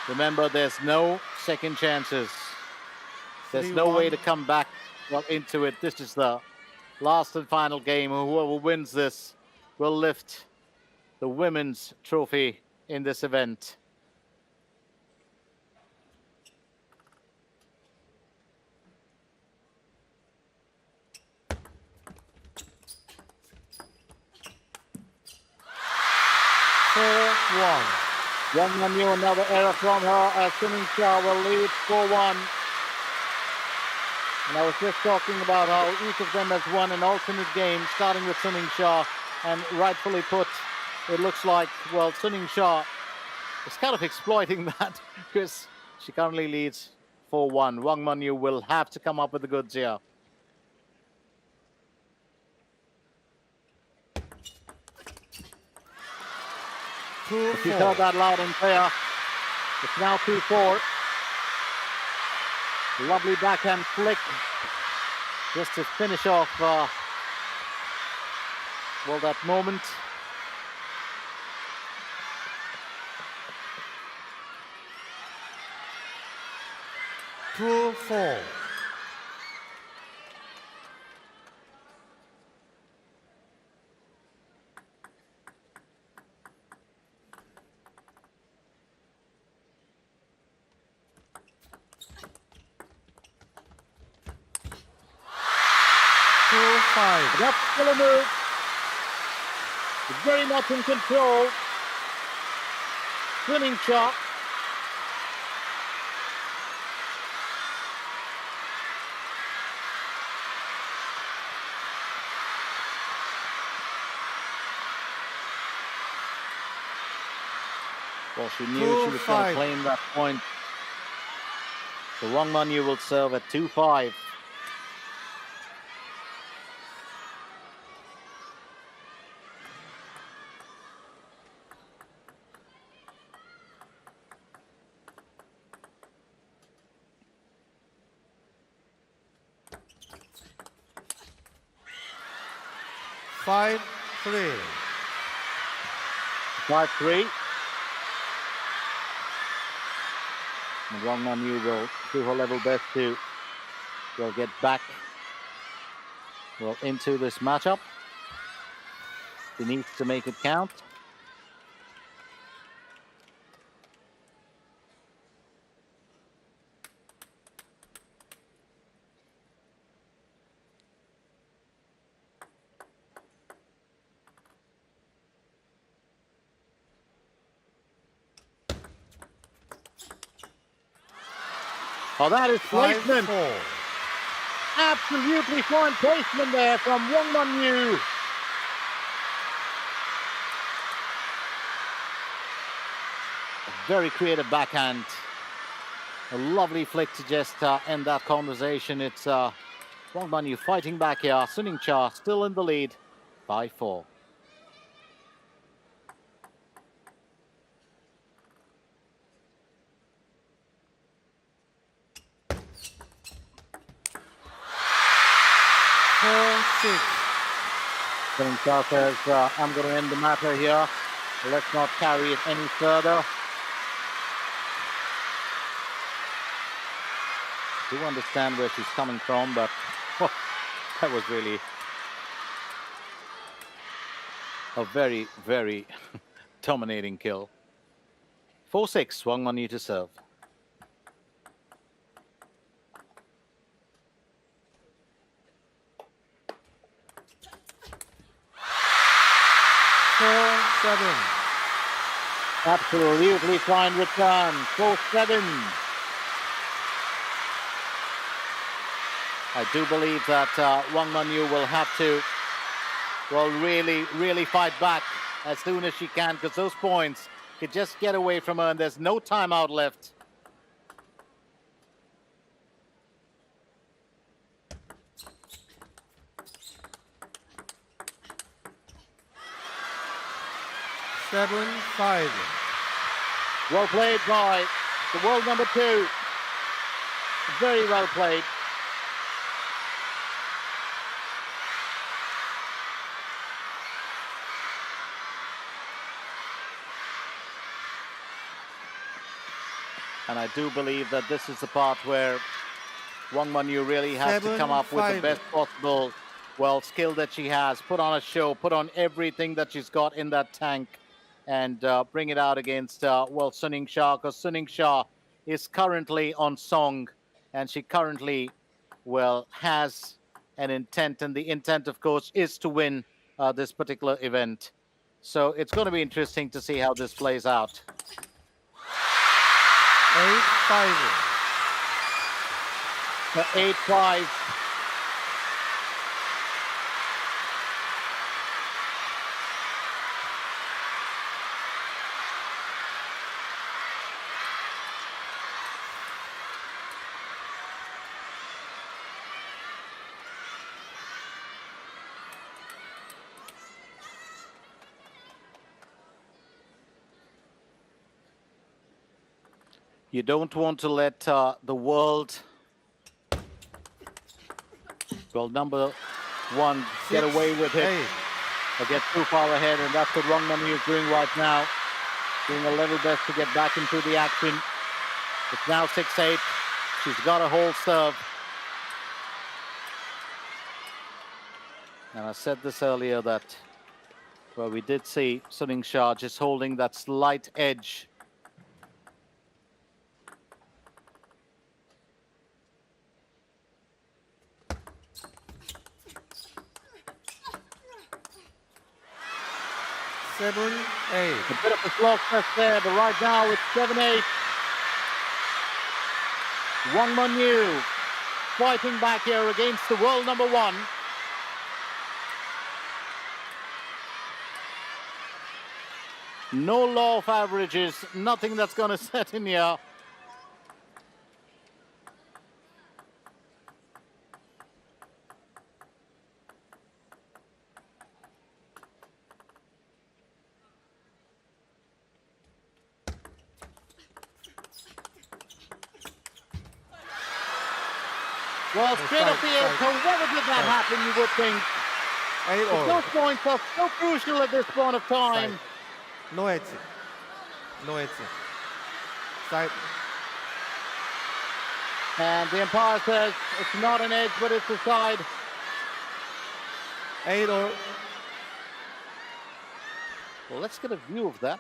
Remember, there's no second chances. There's no way to come back into it. This is the last and final game. Whoever wins this will lift the women's trophy in this event. Wang Manyu, another error from her as Yingsha will lead 4-1. And I was just talking about how each of them has won an alternate game, starting with Yingsha, and rightfully put, it looks like, well, Yingsha is kind of exploiting that because she currently leads 4-1. Wang Manyu will have to come up with the goods here. If you heard that loud and clear, it's now 2-4. Lovely backhand flick just to finish off, well, that moment. Two, 4. That's still a move. Very much in control. Winning shot. Well, she knew she was going to claim that point. So Wang Manyu will serve at 2-5. Five, 3. 5-3. And Wang Manyu will do her level best to get back into this matchup. She needs to make it count. Oh, that is placement. 5-4. Absolutely fine placement there from Wang Manyu. A very creative backhand. A lovely flick to just end that conversation. It's Wang Manyu fighting back here. Yingsha still in the lead by 4. 7-6. Yingsha says, I'm going to end the matter here. Let's not carry it any further. I do understand where she's coming from, but that was really a very, very dominating kill. 4-6, Wang Manyu to serve. Seven. Absolutely fine return. 4-7. I do believe that Wang Manyu will have to, well, really fight back as soon as she can, because those points could just get away from her and there's no timeout left. Seven, 5. Well played by the world number 2. Very well played. And I do believe that this is the part where Wang Manyu really has to come up with the best possible, well, skill that she has. Put on a show, put on everything that she's got in that tank and bring it out against, well, Yingsha, because Yingsha is currently on song and she currently, well, has an intent, and the intent, of course, is to win this particular event. So it's going to be interesting to see how this plays out. 8-5. 8-5. You don't want to let the world, well, number 1 get away with it or get too far ahead, and that's what Wang Manyu is doing right now, doing a level best to get back into the action. It's now 6-8. She's got a whole serve. And I said this earlier that, well, we did see Yingsha just holding that slight edge. A bit of a slog fest there, but right now it's 7-8. Wang Manyu fighting back here against the world number 1. No law of averages, nothing that's going to set in here. Well, straight up the air, so whether did that happen, you would think. But those points are so crucial at this point of time. No edge. No edge. Side. And the umpire says it's not an edge, but it's a side. 8-all. Well, let's get a view of that.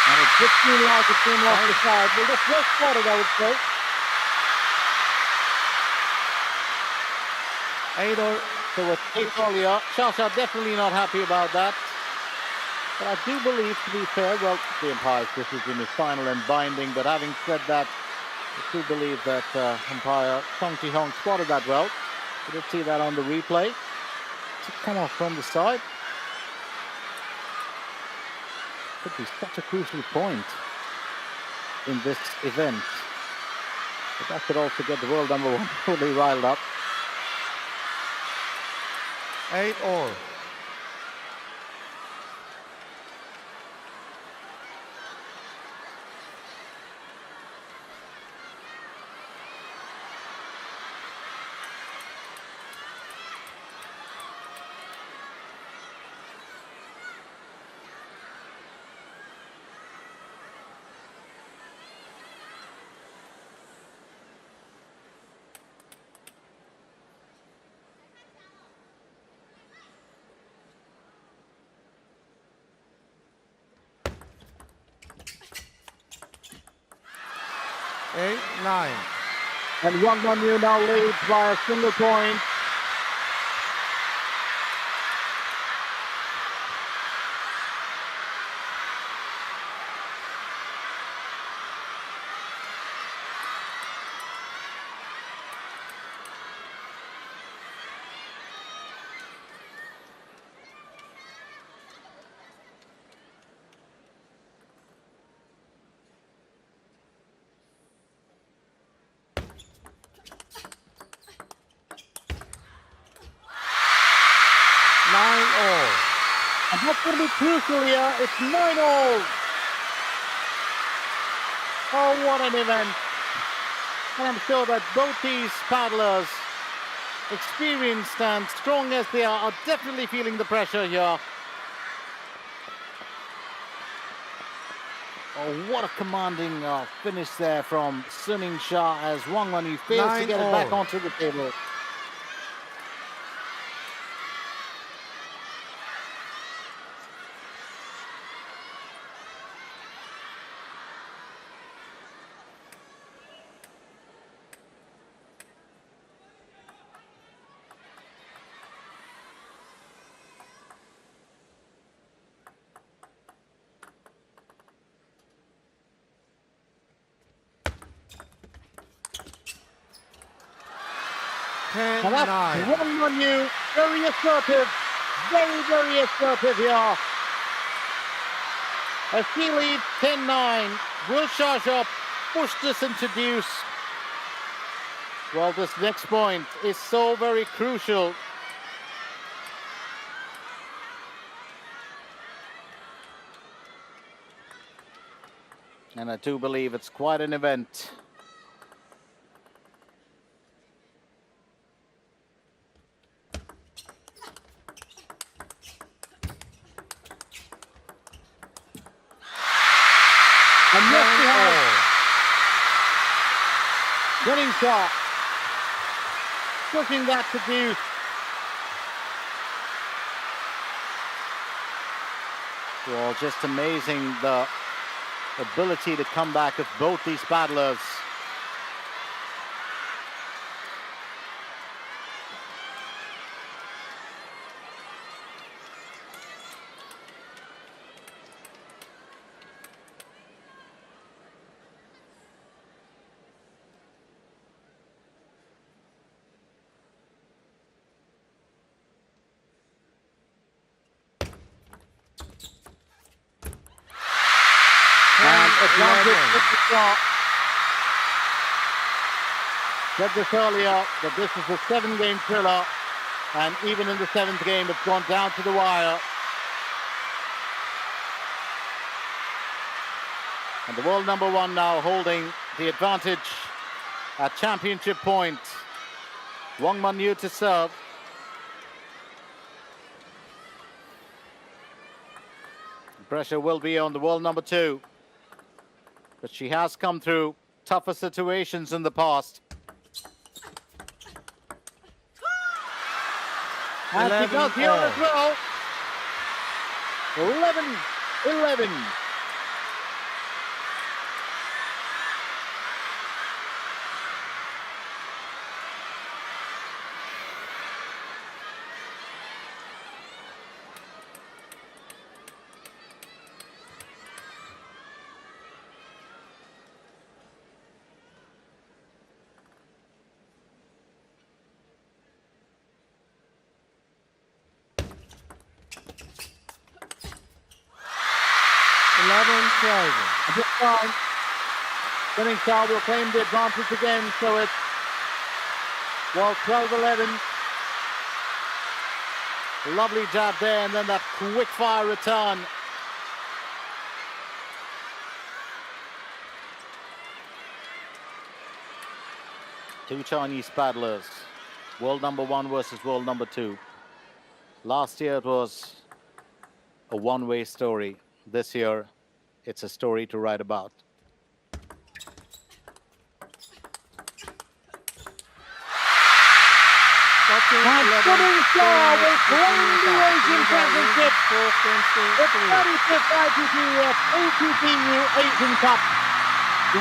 And it's just too large, it came off the side. Well, that's well spotted, I would say. 8-all. So with 8-all here, Shasha definitely not happy about that. But I do believe, to be fair, well, the umpire's decision is final and binding, but having said that, I do believe that umpire Song Ji-hong spotted that well. We did see that on the replay. To come off from the side. Could be such a crucial point in this event. But that could also get the world number 1 fully riled up. 8-all. 8-9. And Wang Manyu now leads by a single point. And that's going to be crucial here. It's 9-all. Oh, what an event. And I'm sure that both these paddlers, experienced and strong as they are definitely feeling the pressure here. Oh, what a commanding finish there from Yingsha as Wang Manyu fails to get it back onto the table. And that's Wang Manyu, very assertive, very assertive here. As he leads 10-9, will Sharjah push this into deuce? Well, this next point is so very crucial. And I do believe it's quite an event. And yes, he has. Winning shot. Pushing that to deuce. Well, just amazing the ability to come back of both these paddlers. Said this earlier that this is a 7-game thriller, and even in the 7th game, it's gone down to the wire. And the world number 1 now holding the advantage at championship point. Wang Manyu to serve. The pressure will be on the world number 2. But she has come through tougher situations in the past. And she does here as well. 11-11. At this time, Yingsha will claim the advantage again, so it's, well, 12-11. Lovely jab there, and then that quick fire return. Two Chinese paddlers, world number 1 versus world number 2. Last year it was a one-way story. This year, it's a story to write about. Yingsha will claim the Asian Championship. The 35th ITF ATP Asian Cup.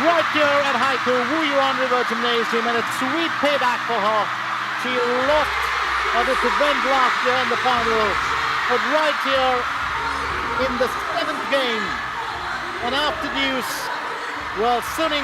right here at Haikou, Wuyuan River Gymnasium, and it's sweet payback for her. She lost at this event last year in the final, but right here in the 7th game, and after deuce, well, Suning